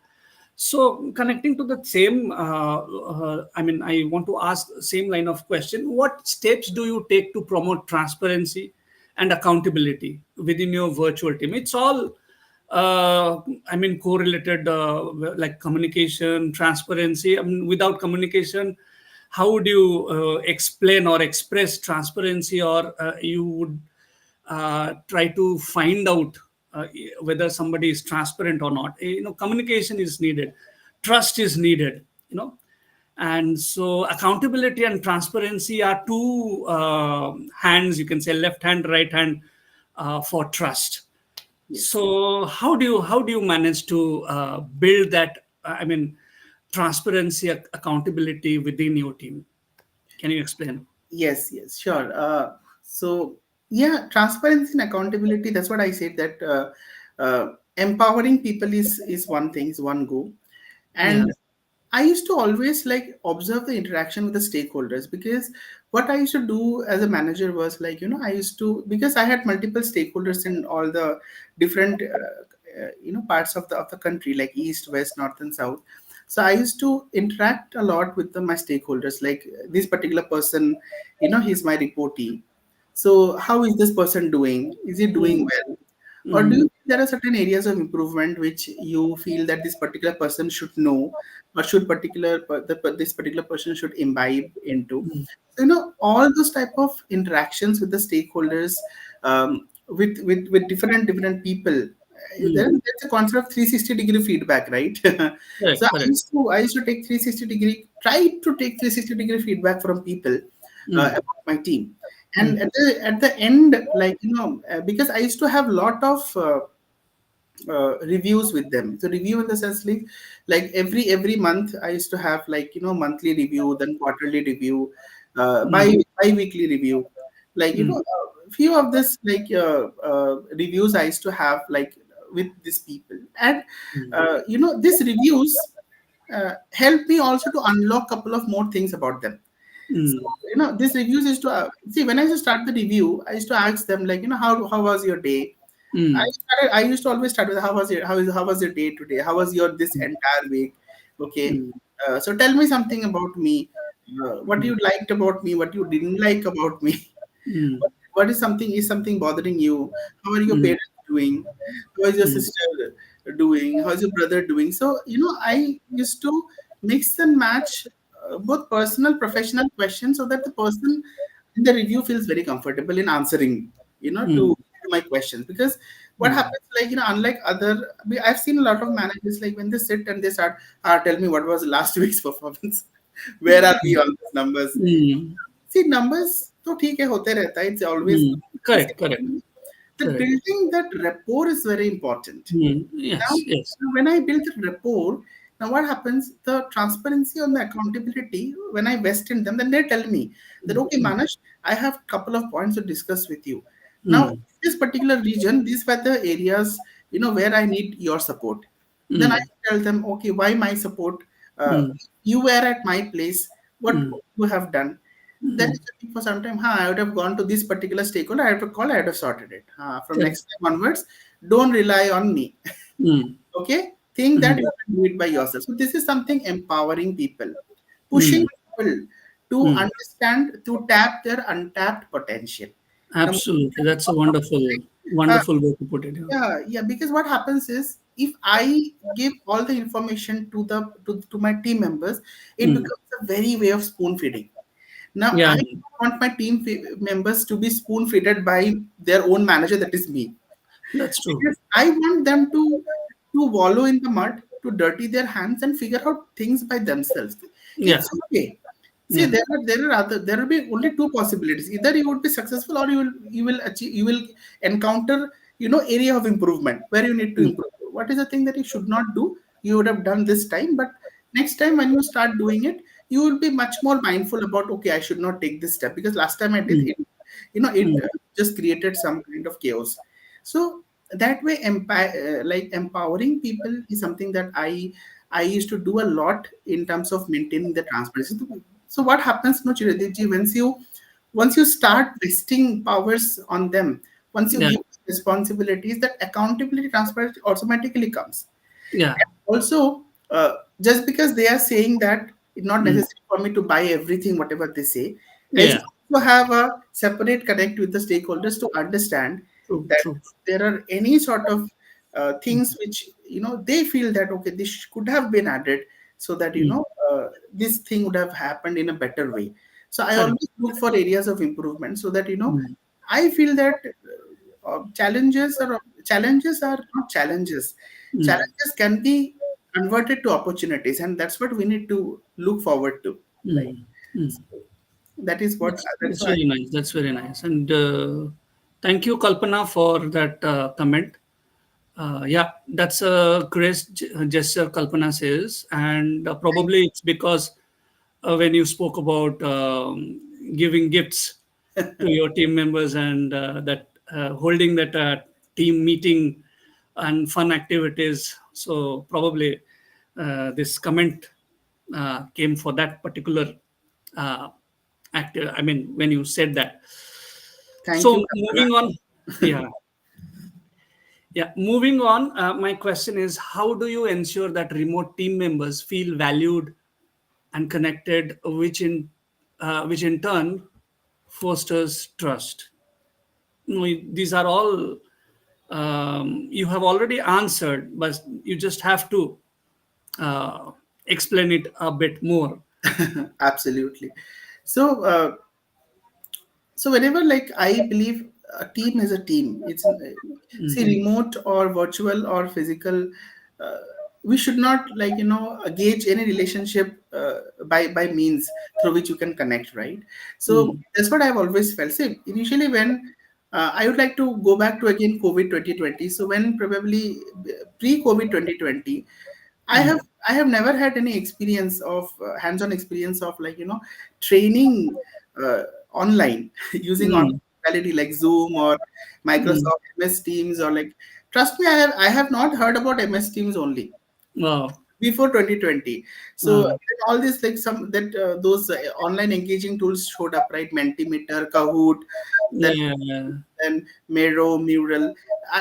Speaker 1: So connecting to the same, I mean, I want to ask the same line of question. What steps do you take to promote transparency and accountability within your virtual team? It's all, I mean, correlated, like communication, transparency. I mean, without communication, how would you explain or express transparency, or you would try to find out whether somebody is transparent or not? Communication is needed, trust is needed, and so accountability and transparency are two hands, you can say, left hand, right hand, for trust.
Speaker 2: yes.
Speaker 1: So how do you manage to build that, I mean, transparency, accountability within your team? Can you explain?
Speaker 2: Yes, yes, sure. So, yeah, transparency and accountability. That's what I said. That empowering people is one thing, is one goal.
Speaker 1: Yeah.
Speaker 2: And I used to always like observe the interaction with the stakeholders, because what I used to do as a manager was like I used to, because I had multiple stakeholders in all the different parts of the country, like east, west, north, and south. So I used to interact a lot with my stakeholders. Like this particular person, he's my reportee. So how is this person doing? Is he doing
Speaker 1: Mm,
Speaker 2: well? Or do you
Speaker 1: mm,
Speaker 2: think there are certain areas of improvement which you feel that this particular person should know, or should this particular person should imbibe into?
Speaker 1: mm,
Speaker 2: So, all those type of interactions with the stakeholders, with different people.
Speaker 1: mm.
Speaker 2: There's a concept of 360-degree feedback, right? So
Speaker 1: Correct, correct.
Speaker 2: I used to take 360-degree feedback from people
Speaker 1: Mm,
Speaker 2: about my team. And
Speaker 1: mm,
Speaker 2: at the end, like because I used to have lot of reviews with them. So review in the sense, like every month I used to have like monthly review, then quarterly review,
Speaker 1: mm,
Speaker 2: bi-weekly review. Like
Speaker 1: mm,
Speaker 2: few of this like reviews I used to have like with these people. And
Speaker 1: mm,
Speaker 2: these reviews help me also to unlock couple of more things about them. So,
Speaker 1: mm,
Speaker 2: this reviews is to see, when I used to start the review, I used to ask them like, how was your day?
Speaker 1: mm,
Speaker 2: I used to always start with how was your day today? How was your this entire week? Okay.
Speaker 1: mm,
Speaker 2: So tell me something about me. What
Speaker 1: mm,
Speaker 2: you liked about me, what you didn't like about me.
Speaker 1: mm,
Speaker 2: What is something bothering you? How are your
Speaker 1: mm,
Speaker 2: parents doing? How is your
Speaker 1: mm,
Speaker 2: sister doing? How's your brother doing? So I used to mix and match both personal, professional questions, so that the person in the review feels very comfortable in answering,
Speaker 1: mm,
Speaker 2: to my questions. Because what
Speaker 1: mm.
Speaker 2: happens, like unlike I've seen a lot of managers, like when they sit and they start, tell me what was last week's performance. Where are we on these numbers?
Speaker 1: Mm,
Speaker 2: See, numbers तो ठीक है होते रहता है. It's always
Speaker 1: correct, correct,
Speaker 2: the
Speaker 1: correct.
Speaker 2: building that rapport is very important. Now,
Speaker 1: Yes, yes.
Speaker 2: when I build the rapport, Now, what happens? The transparency on the accountability, when I vest in them, then they tell me that, okay, Manas, I have a couple of points to discuss with you. Now,
Speaker 1: Mm,
Speaker 2: this particular region, these were the areas, where I need your support. Then I
Speaker 1: mm,
Speaker 2: tell them, okay, why my support? Uh,
Speaker 1: mm,
Speaker 2: you were at my place. What
Speaker 1: mm,
Speaker 2: you have done? Then
Speaker 1: mm.
Speaker 2: it's checking for some time. I would have gone to this particular stakeholder. I have to call. I have sorted it. From
Speaker 1: Correct.
Speaker 2: next time onwards, don't rely on me.
Speaker 1: Mm,
Speaker 2: Okay, think that
Speaker 1: mm,
Speaker 2: you can do it by yourself. So this is something empowering people, pushing
Speaker 1: mm.
Speaker 2: people to
Speaker 1: Mm.
Speaker 2: understand, to tap their untapped potential. Now,
Speaker 1: Absolutely. That's a wonderful,
Speaker 2: uh,
Speaker 1: wonderful way to put it. Yeah.
Speaker 2: yeah, because what happens is, if I give all the information to my team members, it
Speaker 1: Mm.
Speaker 2: becomes a very way of spoon feeding. Now,
Speaker 1: Yeah,
Speaker 2: I don't want my members to be spoon feeded by their own manager, that is me,
Speaker 1: that's true.
Speaker 2: because I want them to wallow in the mud, to dirty their hands and figure out things by themselves.
Speaker 1: Yeah,
Speaker 2: It's okay. See,
Speaker 1: yeah,
Speaker 2: there will be only two possibilities. Either you would be successful, or you will encounter area of improvement where you need to
Speaker 1: mm.
Speaker 2: improve. What is the thing that you should not do? You would have done this time, but next time when you start doing it, you will be much more mindful about, okay, I should not take this step because last time I did
Speaker 1: Mm.
Speaker 2: it, it
Speaker 1: Mm.
Speaker 2: just created some kind of chaos. So that way, like empowering people is something that I used to do a lot in terms of maintaining the transparency. So what happens, no, Chiradevji, once you start vesting powers on them, once you
Speaker 1: Yeah,
Speaker 2: give responsibilities, that accountability, transparency automatically comes.
Speaker 1: yeah.
Speaker 2: Also, just because they are saying that, it's not
Speaker 1: Mm.
Speaker 2: necessary for me to buy everything whatever they say. I
Speaker 1: Yeah,
Speaker 2: still also have a separate connect with the stakeholders to understand
Speaker 1: true,
Speaker 2: that
Speaker 1: true.
Speaker 2: there are any sort of things which they feel that, okay, this could have been added, so that
Speaker 1: Mm.
Speaker 2: this thing would have happened in a better way. So I
Speaker 1: Correct.
Speaker 2: always look for areas of improvement, so that
Speaker 1: Mm.
Speaker 2: I feel that challenges are not challenges.
Speaker 1: Mm.
Speaker 2: Challenges can be converted to opportunities, and that's what we need to look forward to. Right.
Speaker 1: Mm. Mm.
Speaker 2: So that is what. That's
Speaker 1: That's
Speaker 2: why.
Speaker 1: very nice. That's very nice. And thank you, Kalpana, for that comment. Yeah, that's a great gesture, Kalpana says. And
Speaker 2: Thank
Speaker 1: probably it's because when you spoke about giving gifts to your team members and that holding that team meeting and fun activities. So probably this comment came for that particular uh, active. I mean, when you said that.
Speaker 2: thank you,
Speaker 1: So
Speaker 2: Kalpana.
Speaker 1: moving on, yeah, yeah. Moving on, my question is: how do you ensure that remote team members feel valued and connected, which in turn fosters trust? No, these are all you have already answered, but you just have to uh, explain it a bit more.
Speaker 2: Absolutely. So, so whenever, like, I believe a team is a team. It's see,
Speaker 1: Mm,
Speaker 2: remote or virtual or physical. Uh, we should not, like, gauge any relationship by means through which you can connect, right? So
Speaker 1: mm,
Speaker 2: that's what I've always felt. See, initially when I would like to go back to again COVID 2020. So when probably pre COVID 2020, I have
Speaker 1: mm,
Speaker 2: I have never had any experience of hands-on experience of, like, training online using online
Speaker 1: mm,
Speaker 2: modality like Zoom or
Speaker 1: mm.
Speaker 2: Microsoft MS Teams, or like, trust me, I have not heard about MS Teams only
Speaker 1: Wow.
Speaker 2: before 2020. So
Speaker 1: Uh,
Speaker 2: all this, like, some that those online engaging tools showed up, right? Mentimeter, Kahoot,
Speaker 1: yeah,
Speaker 2: then
Speaker 1: yeah, yeah.
Speaker 2: Miro, Mural.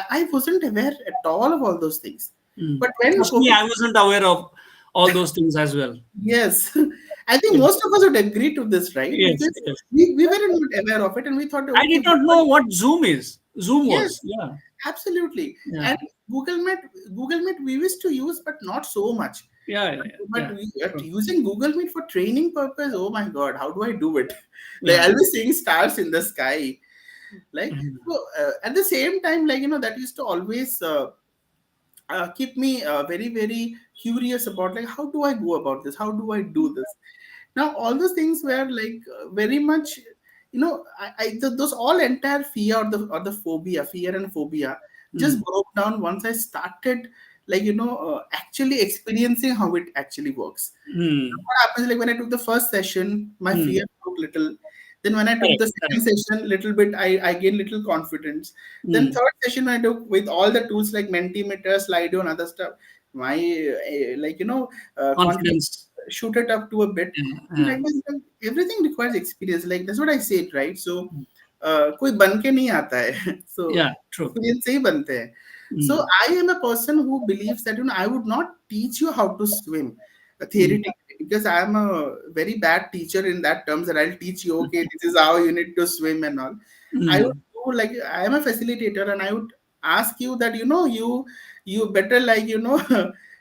Speaker 2: I wasn't aware at all of all those things.
Speaker 1: Mm.
Speaker 2: But when
Speaker 1: Trust me,
Speaker 2: COVID.
Speaker 1: I wasn't aware of all those things as well.
Speaker 2: Yes, I think
Speaker 1: Yeah.
Speaker 2: most of us would agree to this, right?
Speaker 1: Yes,
Speaker 2: Because
Speaker 1: yes.
Speaker 2: we weren't aware of it, and we thought,
Speaker 1: I
Speaker 2: okay,
Speaker 1: did not know what Zoom is. Zoom was.
Speaker 2: yes,
Speaker 1: Yeah,
Speaker 2: absolutely.
Speaker 1: yeah,
Speaker 2: And Google Meet, Google Meet, we used to use, but not so much.
Speaker 1: yeah, yeah, yeah.
Speaker 2: But
Speaker 1: Yeah. True.
Speaker 2: using Google Meet for training purpose, oh my God, how do I do it? Like,
Speaker 1: Yeah.
Speaker 2: I'll be seeing stars in the sky. Like,
Speaker 1: Mm,
Speaker 2: so at the same time, like, that used to always keep me very, very curious about, like, how do I go about this? How do I do this? Now all those things were, like, very much, those all entire fear, or the phobia, fear and phobia, just
Speaker 1: mm,
Speaker 2: broke down once I started like actually experiencing how it actually works.
Speaker 1: Mm.
Speaker 2: What happens, like when I took the first session, my
Speaker 1: Mm.
Speaker 2: fear broke little. Then when I took
Speaker 1: Correct.
Speaker 2: the second
Speaker 1: Correct.
Speaker 2: session, little bit I gained little confidence. Then
Speaker 1: Mm.
Speaker 2: third session when I took with all the tools like Mentimeter, Slido, and other stuff, my confidence
Speaker 1: Confidence.
Speaker 2: shooted up to a bit.
Speaker 1: Yeah.
Speaker 2: And
Speaker 1: Yeah.
Speaker 2: everything requires experience. Like that's what I said, right? So कोई बन के नहीं आता है. So
Speaker 1: Yeah. True.
Speaker 2: experience से ही बनते हैं. So
Speaker 1: Mm.
Speaker 2: I am a person who believes that I would not teach you how to swim
Speaker 1: Mm.
Speaker 2: theoretically, because I am a very bad teacher in that terms that I'll teach you, okay, this is how you need to swim and all. I would
Speaker 1: Mm.
Speaker 2: do like I am a facilitator, and I would ask you that you better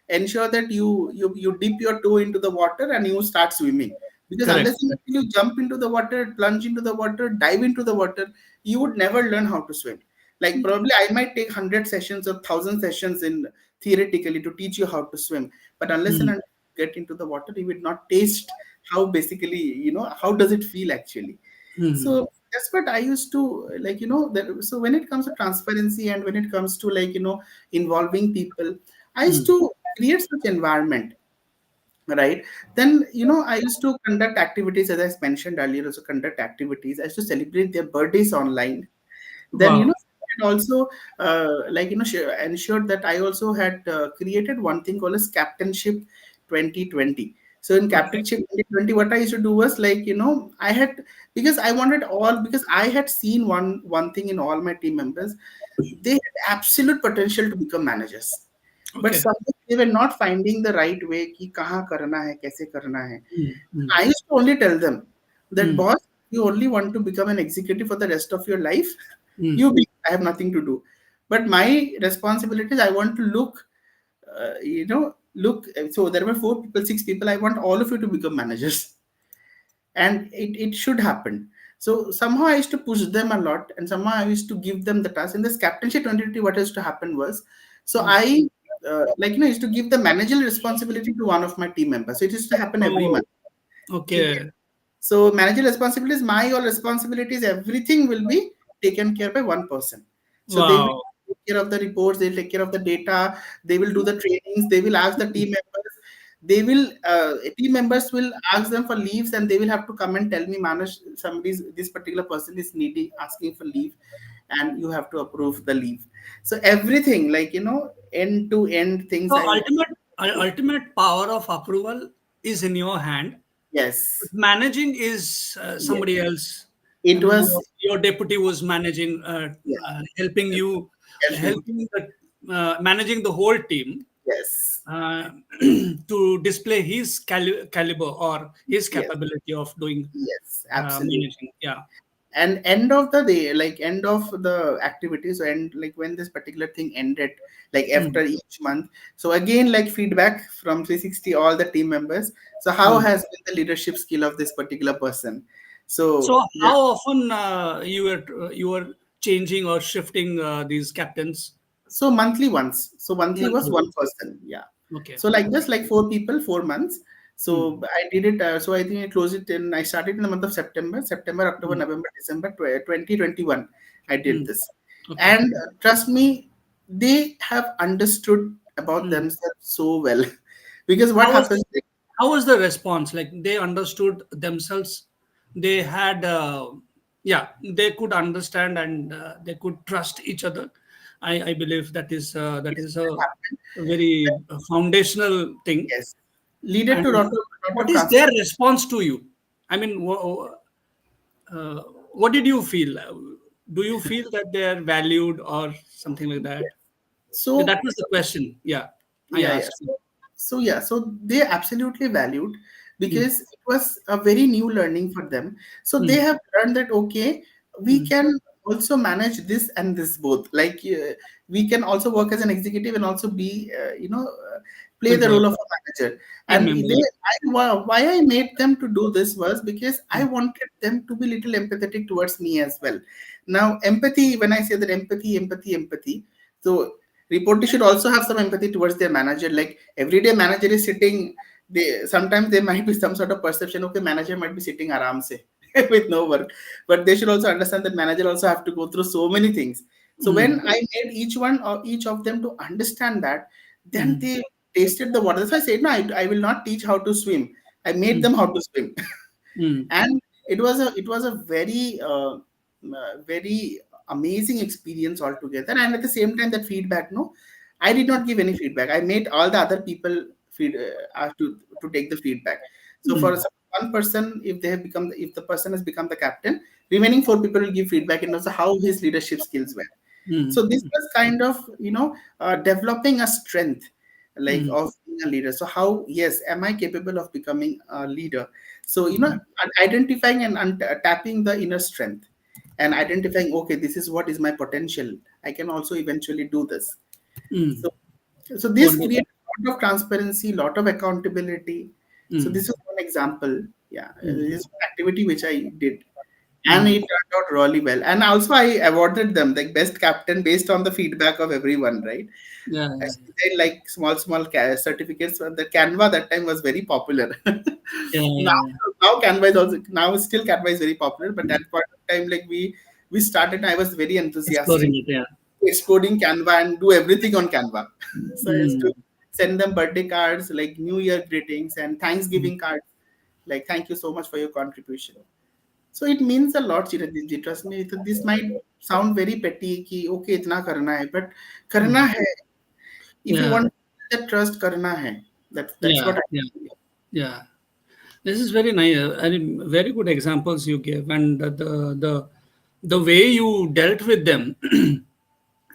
Speaker 2: ensure that you dip your toe into the water and you start swimming, because
Speaker 1: Correct.
Speaker 2: unless you jump into the water, plunge into the water, dive into the water, you would never learn how to swim. Like probably I might take 100 sessions or 1,000 sessions in theoretically to teach you how to swim, but unless and
Speaker 1: Mm.
Speaker 2: until you get into the water, you will not taste how basically how does it feel actually.
Speaker 1: Mm.
Speaker 2: So that's what I used to that. So when it comes to transparency and when it comes to involving people, I used
Speaker 1: Mm.
Speaker 2: to create such environment, right? Then I used to conduct activities, as I mentioned earlier, also conduct activities. I used to celebrate their birthdays online. Then
Speaker 1: Wow.
Speaker 2: and also ensured that I also had created one thing called as captainship 2020. So in
Speaker 1: Okay.
Speaker 2: captainship 2020, what I used to do was I had, because I wanted all, because I had seen one thing in all my team members. They had absolute potential to become managers, but
Speaker 1: Okay.
Speaker 2: sometimes they were not finding the right way कि कहाँ करना है, कैसे करना है.
Speaker 1: Mm. Mm.
Speaker 2: I used to only tell them that,
Speaker 1: Mm.
Speaker 2: boss, you only want to become an executive for the rest of your life.
Speaker 1: Mm.
Speaker 2: You be, I have nothing to do. But my responsibility is I want to look. So there were four people, six people. I want all of you to become managers, and it should happen. So somehow I used to push them a lot, and somehow I used to give them the task. In this captainship 2020, what used to happen was, so
Speaker 1: Mm.
Speaker 2: I used to give the managerial responsibility to one of my team members. So it used to happen every
Speaker 1: Oh.
Speaker 2: month. Okay.
Speaker 1: Okay.
Speaker 2: So manager responsibilities, my all responsibilities, everything will be taken care by one person. So they will
Speaker 1: Wow.
Speaker 2: take care of the reports, they'll take care of the data, they will do the trainings, they will ask the team members, team members will ask them for leaves, and they will have to come and tell me, Manoj, this particular person is needy, asking for leave, and you have to approve the leave. So everything, end to end things
Speaker 1: So
Speaker 2: I used to do.
Speaker 1: ultimate power of approval is in your hand. But
Speaker 2: Yes,
Speaker 1: managing is
Speaker 2: yes.
Speaker 1: somebody else. I
Speaker 2: It
Speaker 1: mean,
Speaker 2: was,
Speaker 1: your deputy was managing,
Speaker 2: yes,
Speaker 1: helping you,
Speaker 2: helping.
Speaker 1: helping managing the whole team
Speaker 2: Yes,
Speaker 1: uh, to display his caliber or his
Speaker 2: yes,
Speaker 1: capability of doing
Speaker 2: yes, absolutely.
Speaker 1: managing. Yeah.
Speaker 2: And end of the day, like end of the activity, so and like when this particular thing ended, like
Speaker 1: Mm.
Speaker 2: after each month, so again like feedback from 360 all the team members. So how
Speaker 1: Mm.
Speaker 2: has been the leadership skill of this particular person? So
Speaker 1: So
Speaker 2: yeah,
Speaker 1: how often you were changing or shifting these captains?
Speaker 2: so monthly once. So monthly was
Speaker 1: Monthly
Speaker 2: one
Speaker 1: once.
Speaker 2: person. Yeah.
Speaker 1: Okay.
Speaker 2: So like this, like four people, 4 months.
Speaker 1: Mm.
Speaker 2: So I did it. So I think I closed it in. I started in the month of September, October,
Speaker 1: Mm.
Speaker 2: November, December 2021. I did
Speaker 1: Mm.
Speaker 2: this,
Speaker 1: Okay.
Speaker 2: and trust me, they have understood about
Speaker 1: Mm.
Speaker 2: themselves so well. Because what
Speaker 1: How was
Speaker 2: happens?
Speaker 1: how was the response? Like they understood themselves. They had yeah, they could understand and they could trust each other. I believe that is a very foundational thing.
Speaker 2: Yes, leaded
Speaker 1: And
Speaker 2: to lot of
Speaker 1: what is their
Speaker 2: transfer.
Speaker 1: response to you? I mean, uh, what did you feel? Do you feel that they are valued or something like that? Yeah, that
Speaker 2: So
Speaker 1: was the question. Yeah, I
Speaker 2: yeah, yeah.
Speaker 1: asked you.
Speaker 2: So they absolutely valued,
Speaker 1: Mm.
Speaker 2: because it was a very new learning for them. So they
Speaker 1: Mm.
Speaker 2: have learned that, okay, we
Speaker 1: Mm.
Speaker 2: can also manage this and this both. Like we can also work as an executive and also be play the
Speaker 1: Employee,
Speaker 2: role of a manager.
Speaker 1: team
Speaker 2: And
Speaker 1: member.
Speaker 2: they, why I made them to do this was because I
Speaker 1: Mm.
Speaker 2: wanted them to be little empathetic towards me as well. Now empathy, when I say that empathy, so reporters should also have some empathy towards their manager. Like everyday manager is sitting, they sometimes there might be some sort of perception, okay, manager might be sitting aram se with no work, but they should also understand that manager also have to go through so many things. So when
Speaker 1: Mm.
Speaker 2: I made each of them to understand that, Then they tasted the water. That's why I said, no, I will not teach how to swim. I made
Speaker 1: mm,
Speaker 2: them how to swim.
Speaker 1: mm,
Speaker 2: And it was a very amazing experience altogether. And at the same time, that feedback, no, I did not give any feedback. I made all the other people to take the feedback. So for
Speaker 1: mm,
Speaker 2: one person, if the person has become the captain, remaining four people will give feedback and also how his leadership skills were. So
Speaker 1: mm,
Speaker 2: this was kind of, developing a strength like
Speaker 1: mm,
Speaker 2: of being a leader. So how, yes, am I capable of becoming a leader? So, identifying and tapping the inner strength and identifying, okay, this is what is my potential. I can also eventually do this.
Speaker 1: mm.
Speaker 2: So, so this
Speaker 1: Wonderful.
Speaker 2: creates a lot of transparency, lot of accountability. So
Speaker 1: Mm,
Speaker 2: this is one example. Yeah,
Speaker 1: mm,
Speaker 2: this is one activity which I did, and
Speaker 1: mm.
Speaker 2: it turned out really well. And also, I awarded them like best captain based on the feedback of everyone. Right?
Speaker 1: Yeah,
Speaker 2: I
Speaker 1: yeah,
Speaker 2: designed like small certificates. The Canva that time was very popular.
Speaker 1: yeah,
Speaker 2: now,
Speaker 1: yeah, yeah.
Speaker 2: now Canva is also, now still Canva is very popular. But that point of time, like we started, I was very enthusiastic
Speaker 1: Exploring it. Yeah.
Speaker 2: exploding Canva and do everything on Canva. So I used to
Speaker 1: Mm,
Speaker 2: send them birthday cards, like New Year greetings and
Speaker 1: mm,
Speaker 2: Thanksgiving cards, like thank you so much for your contribution. So it means a lot, Chiranjeev ji. Trust me, this might sound very petty, ki, okay, itna karna hai, but karna
Speaker 1: mm.
Speaker 2: hai. If you
Speaker 1: Yeah,
Speaker 2: want that trust, karna hai. That's
Speaker 1: yeah,
Speaker 2: what I
Speaker 1: yeah, yeah. This is very nice. I mean, very good examples you gave, and the way you dealt with them,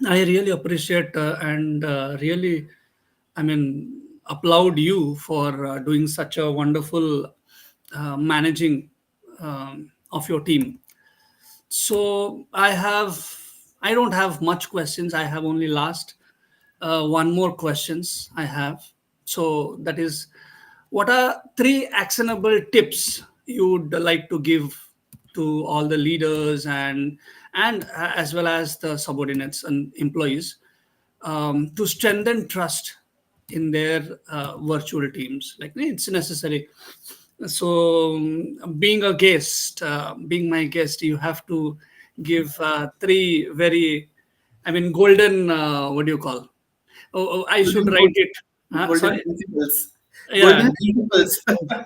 Speaker 1: I really appreciate and really, I mean, applaud you for doing such a wonderful managing of your team. So I don't have much questions. I have only last one more questions I have. So that is, what are three actionable tips you would like to give to all the leaders and as well as the subordinates and employees to strengthen trust in their virtual teams? Like it's necessary. So being a guest, being my guest, you have to give three very, I mean, golden. What do you call? I should
Speaker 2: golden
Speaker 1: write
Speaker 2: rules,
Speaker 1: it.
Speaker 2: golden
Speaker 1: Sorry.
Speaker 2: principles,
Speaker 1: Yeah,
Speaker 2: golden principles.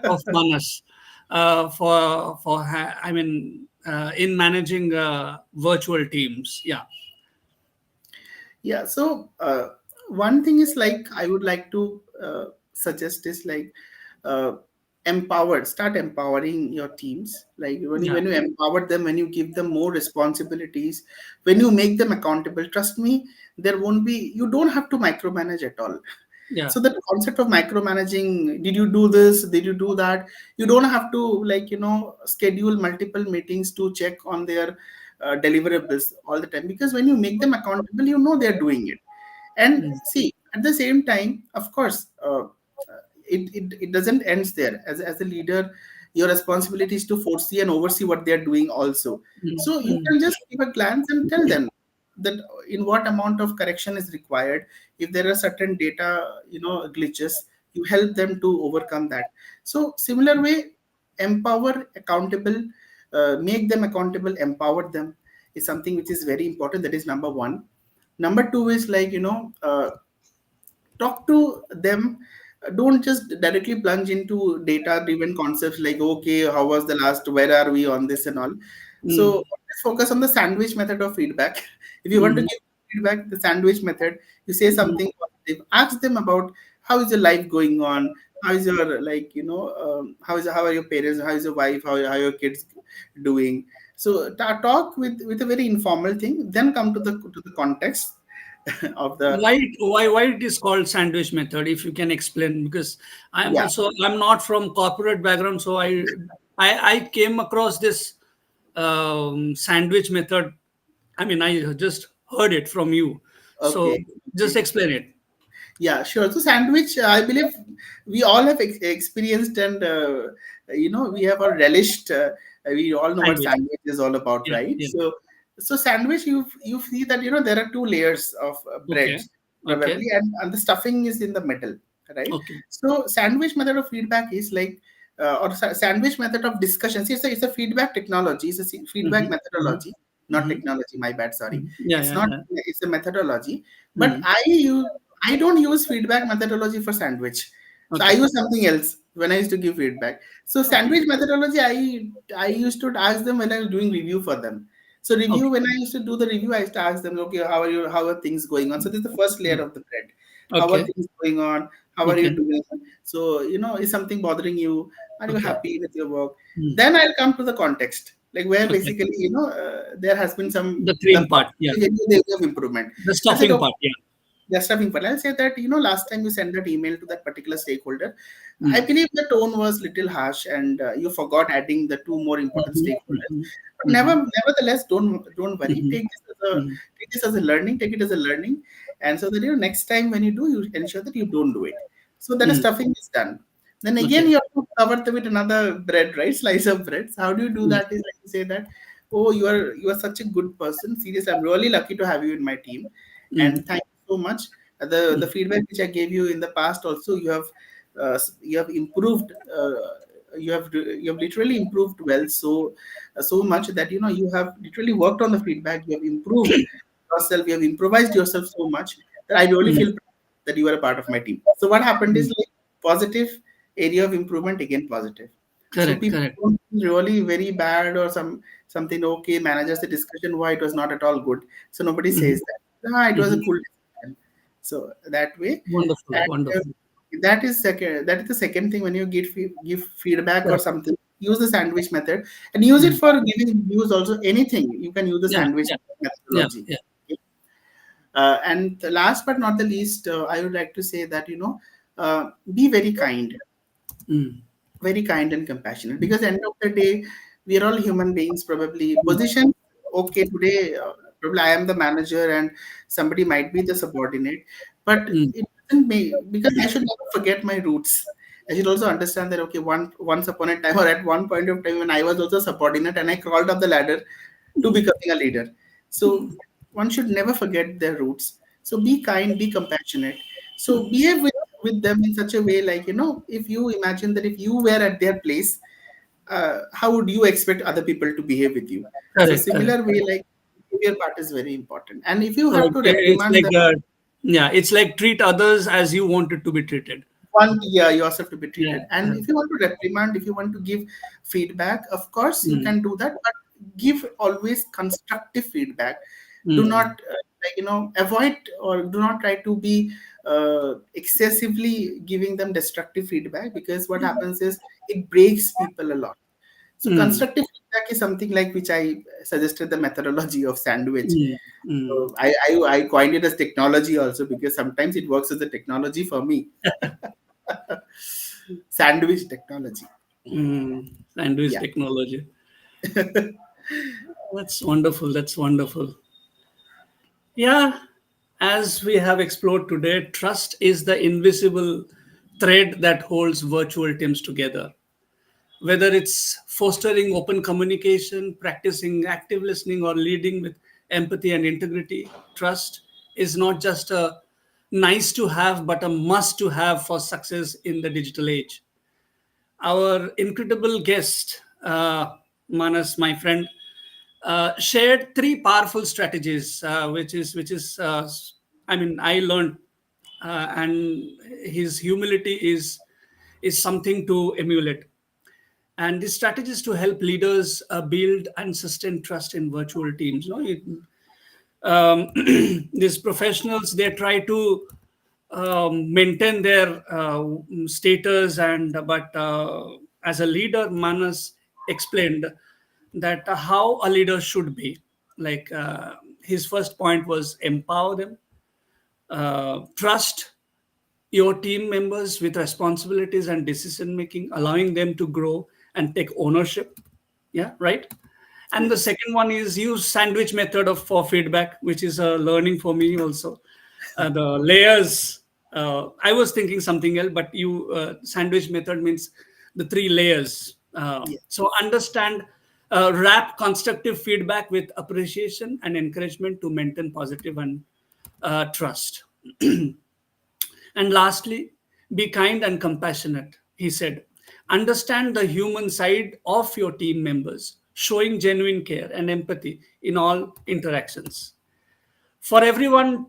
Speaker 1: of Manas I mean in managing virtual teams. Yeah,
Speaker 2: Yeah, so one thing is like I would like to suggest is like uh, start empowering your teams. Like
Speaker 1: yeah,
Speaker 2: when you empower them, when you give them more responsibilities, when you make them accountable, trust me, there won't be, you don't have to micromanage at all.
Speaker 1: yeah.
Speaker 2: So the concept of micromanaging, did you do this, did you do that, you don't have to like schedule multiple meetings to check on their deliverables all the time, because when you make them accountable, they're doing it. And
Speaker 1: Mm,
Speaker 2: see, at the same time, of course, it doesn't end there. As a leader, your responsibility is to foresee and oversee what they are doing also.
Speaker 1: mm,
Speaker 2: So you
Speaker 1: mm,
Speaker 2: can just give a glance and tell them that in what amount of correction is required. If there are certain data glitches, you help them to overcome that. So similar way, empower, accountable, make them accountable, empower them is something which is very important. That is number one. Number two is like talk to them. Don't just directly plunge into data driven concepts like, okay, how was the last, where are we on this and all. So
Speaker 1: mm,
Speaker 2: let's focus on the sandwich method of feedback. If you want to
Speaker 1: mm,
Speaker 2: give feedback, the sandwich method, you say
Speaker 1: mm.
Speaker 2: something positive, ask them about how is your life going on, how is your like how are your parents, how is your wife, how are your kids doing. So talk with a very informal thing, then come to the context of the.
Speaker 1: Why it is called sandwich method? If you can explain, because
Speaker 2: Yeah.
Speaker 1: I'm not from corporate background, so I came across this sandwich method. I mean, I just heard it from you. So
Speaker 2: Okay.
Speaker 1: just
Speaker 2: Okay.
Speaker 1: explain it.
Speaker 2: Yeah, sure. So sandwich, I believe we all have experienced, and we have all relished. We all know what
Speaker 1: Sandwich.
Speaker 2: sandwich is all about,
Speaker 1: Yeah,
Speaker 2: right?
Speaker 1: yeah.
Speaker 2: So sandwich, you see that there are two layers of
Speaker 1: Okay.
Speaker 2: breads
Speaker 1: Okay.
Speaker 2: probably, and the stuffing is in the middle, right?
Speaker 1: Okay.
Speaker 2: So sandwich method of feedback is like. Or sandwich method of discussion. See, it's a feedback technology. It's a feedback
Speaker 1: Mm-hmm. Mm-hmm.
Speaker 2: methodology, not
Speaker 1: Mm-hmm.
Speaker 2: technology. My bad. Sorry.
Speaker 1: Mm-hmm. Yeah,
Speaker 2: It's
Speaker 1: yeah,
Speaker 2: not.
Speaker 1: yeah.
Speaker 2: It's a methodology. But
Speaker 1: Mm-hmm.
Speaker 2: I use. I don't use feedback methodology for sandwich. So I
Speaker 1: Okay.
Speaker 2: use something else when I used to give feedback. So
Speaker 1: Okay.
Speaker 2: sandwich methodology, I used to ask them when I was doing review for them. So review,
Speaker 1: Okay.
Speaker 2: when I used to do the review, I used to ask them, okay, how are things going on? So this is the first layer
Speaker 1: Mm.
Speaker 2: of the bread. How are
Speaker 1: Okay.
Speaker 2: things going on? How are you
Speaker 1: Okay.
Speaker 2: doing? So, is something bothering you? Are you
Speaker 1: Okay.
Speaker 2: happy with your work?
Speaker 1: Mm.
Speaker 2: Then I'll come to the context, like where
Speaker 1: Okay.
Speaker 2: basically, there has been
Speaker 1: The
Speaker 2: the
Speaker 1: cream part. Yeah.
Speaker 2: area of improvement.
Speaker 1: The
Speaker 2: I said,
Speaker 1: stuffing
Speaker 2: okay,
Speaker 1: part. Yeah.
Speaker 2: they're stuffing file. I'll say that, last time you sent that email to that particular stakeholder, I
Speaker 1: Mm.
Speaker 2: believe the tone was little harsh and you forgot adding the two more important
Speaker 1: Mhm.
Speaker 2: stakeholders.
Speaker 1: Mhm.
Speaker 2: But
Speaker 1: Mhm.
Speaker 2: nevertheless, don't worry.
Speaker 1: Mhm. Mhm.
Speaker 2: Take this as a learning. Take it as a learning, and so that next time when you do, you ensure that you don't do it. So that
Speaker 1: Mm.
Speaker 2: stuffing is done. Then again,
Speaker 1: Okay.
Speaker 2: you have to cover them with another bread, right? Slice of bread. So how do you do
Speaker 1: Mm.
Speaker 2: that? Is like you say that, oh, you are such a good person. Seriously, I'm really lucky to have you in my team,
Speaker 1: Mm.
Speaker 2: and thank you so much. The
Speaker 1: Mm.
Speaker 2: feedback which I gave you in the past also, you have improved. You have literally improved well, so much that you have literally worked on the feedback. You have improved yourself. You have improvised yourself so much that I really
Speaker 1: Mm.
Speaker 2: feel proud that you are a part of my team. So what happened is,
Speaker 1: Mm.
Speaker 2: like, positive area of improvement, again positive. So
Speaker 1: Correct.
Speaker 2: people
Speaker 1: Correct.
Speaker 2: don't feel really very bad or something. Okay, managers the discussion why it was not at all good. So nobody
Speaker 1: Mhm.
Speaker 2: says that. Ah, it was a
Speaker 1: Mhm.
Speaker 2: cool discussion. So that way,
Speaker 1: Wonderful.
Speaker 2: and
Speaker 1: Wonderful.
Speaker 2: that is second. That is the second thing when you give feedback or
Speaker 1: Correct.
Speaker 2: something. Use the sandwich method and use it
Speaker 1: Mm.
Speaker 2: for giving views also. Anything you can use the
Speaker 1: Yeah.
Speaker 2: sandwich
Speaker 1: Yeah. Yeah.
Speaker 2: methodology.
Speaker 1: Yeah.
Speaker 2: Okay? And the last but not the least, I would like to say that be
Speaker 1: Mm.
Speaker 2: very kind and compassionate, because end of the day we are all human beings. Probably position, okay, today probably I am the manager and somebody might be the subordinate, but
Speaker 1: Mm.
Speaker 2: it doesn't make, because I should never forget my roots. I should also understand that, okay, once upon a time, or at one point of time, when I was also subordinate and I crawled up the ladder to becoming a leader. So one should never forget their roots. So be kind, be compassionate. So behave with them in such a way, like, if you imagine that if you were at their place, how would you expect other people to behave with you? So
Speaker 1: Correct. Correct.
Speaker 2: similar way, like, behavior part is very important. And if you
Speaker 1: So
Speaker 2: have to
Speaker 1: it's
Speaker 2: reprimand
Speaker 1: like,
Speaker 2: them,
Speaker 1: yeah, it's like treat others as you wanted to be treated.
Speaker 2: want, yeah, yourself to be
Speaker 1: Yeah.
Speaker 2: treated. And
Speaker 1: Yeah.
Speaker 2: if you want to reprimand, if you want to give feedback, of course you
Speaker 1: Mm.
Speaker 2: can do that, but give always constructive feedback. Do not,
Speaker 1: Mm.
Speaker 2: avoid, or do not try to be excessively giving them destructive feedback, because what happens is it breaks people a lot. So
Speaker 1: Mm.
Speaker 2: constructive feedback is something like which I suggested, the methodology of sandwich.
Speaker 1: Mm. Mm.
Speaker 2: So I coined it as technology also, because sometimes it works as a technology for me. Sandwich technology.
Speaker 1: Mm. Sandwich
Speaker 2: Yeah.
Speaker 1: technology. That's wonderful. That's wonderful. Yeah, as we have explored today, trust is the invisible thread that holds virtual teams together. Whether it's fostering open communication, practicing active listening, or leading with empathy and integrity, trust is not just a nice to have, but a must to have for success in the digital age. Our incredible guest, Manas, my friend, shared three powerful strategies, I mean, I learned, and his humility is something to emulate. And these strategies to help leaders build and sustain trust in virtual teams. These professionals, they try to maintain their status, and but as a leader, Manas explained that how a leader should be. Like, his first point was empower them, trust your team members with responsibilities and decision making, allowing them to grow and take ownership. Yeah, right. And the
Speaker 2: Yes.
Speaker 1: second one is use sandwich method of for feedback, which is a learning for me also. The layers. I was thinking something else, but you sandwich method means the three layers.
Speaker 2: Yeah.
Speaker 1: So understand, wrap constructive feedback with appreciation and encouragement to maintain positive and trust. And lastly, be kind and compassionate, he said. Understand the human side of your team members, showing genuine care and empathy in all interactions. For everyone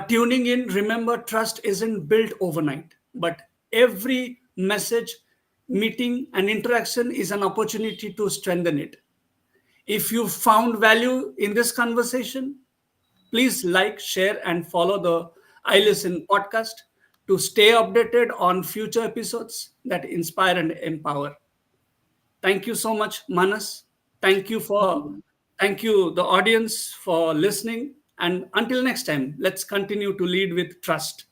Speaker 1: tuning in, remember trust isn't built overnight, but every message, meeting, and interaction is an opportunity to strengthen it. If you found value in this conversation, please like, share, and follow the I Listen podcast to stay updated on future episodes that inspire and empower. Thank you so much, Manas. Thank you for thank you, the audience, for listening. And until next time, let's continue to lead with trust.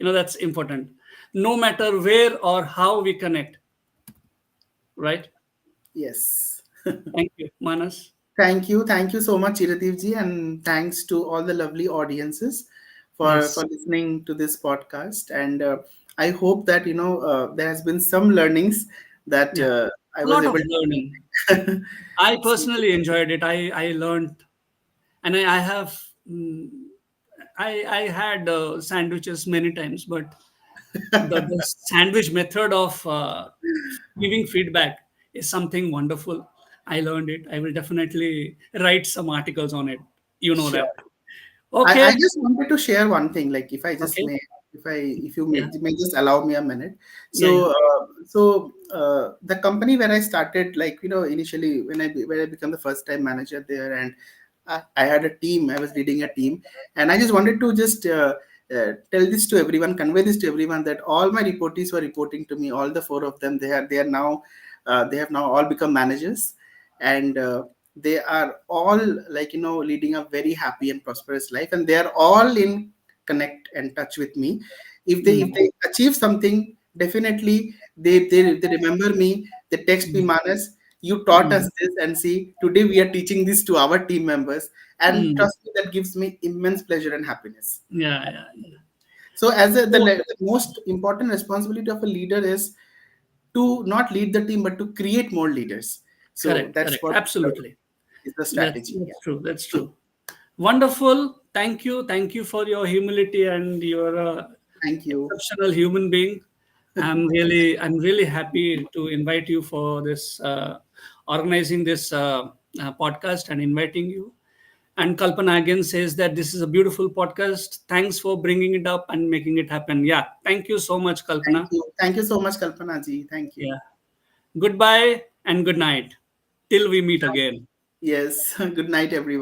Speaker 1: That's important. No matter where or how we connect, right?
Speaker 2: Yes.
Speaker 1: Thank you, Manas.
Speaker 2: Thank you so much, Iradev ji, and thanks to all the lovely audiences for
Speaker 1: Yes.
Speaker 2: listening to this podcast. And I hope that there has been some learnings that
Speaker 1: Yeah.
Speaker 2: I
Speaker 1: A
Speaker 2: was
Speaker 1: lot of
Speaker 2: able
Speaker 1: learning.
Speaker 2: to.
Speaker 1: I
Speaker 2: So,
Speaker 1: personally enjoyed it. I learned, and I have I had sandwiches many times, but the sandwich method of giving feedback is something wonderful. I learned it. I will definitely write some articles on it. You know
Speaker 2: sure.
Speaker 1: that.
Speaker 2: I
Speaker 1: Okay.
Speaker 2: just wanted to share one thing, like if I just
Speaker 1: Okay.
Speaker 2: may, if you
Speaker 1: Yeah.
Speaker 2: may just allow me a minute.
Speaker 1: Yeah. Yeah.
Speaker 2: The company where I started, like initially when I became the first time manager there, and I had a team. I was leading a team, and I just wanted to just tell this to everyone, convey this to everyone that all my reportees were reporting to me. All the four of them, they are now they have now all become managers, and they are all like leading a very happy and prosperous life, and they are all in connect and touch with me. If they
Speaker 1: Mm,
Speaker 2: achieve something, definitely they remember me. They text me,
Speaker 1: mm,
Speaker 2: Manas, you taught
Speaker 1: mm,
Speaker 2: us this, and see today we are teaching this to our team members, and
Speaker 1: mm.
Speaker 2: trust me, that gives me immense pleasure and happiness.
Speaker 1: Yeah. Yeah. Yeah.
Speaker 2: So as
Speaker 1: So,
Speaker 2: the most important responsibility of a leader is to not lead the team but to create more leaders. So
Speaker 1: correct.
Speaker 2: that's
Speaker 1: Correct.
Speaker 2: what
Speaker 1: Absolutely.
Speaker 2: is the
Speaker 1: That's
Speaker 2: strategy.
Speaker 1: that's
Speaker 2: Yeah.
Speaker 1: true. That's true. Wonderful. Thank you. Thank you for your humility, and your
Speaker 2: Thank you.
Speaker 1: exceptional human being. I'm really happy to invite you for this organizing this podcast and inviting you. And Kalpana again says that this is a beautiful podcast. Thanks for bringing it up and making it happen. Yeah, thank you so much,
Speaker 2: Thank
Speaker 1: Kalpana.
Speaker 2: you. Thank you so much, Kalpana ji. Thank you.
Speaker 1: Yeah, goodbye and good night till we meet again.
Speaker 2: Yes. Good night, everyone.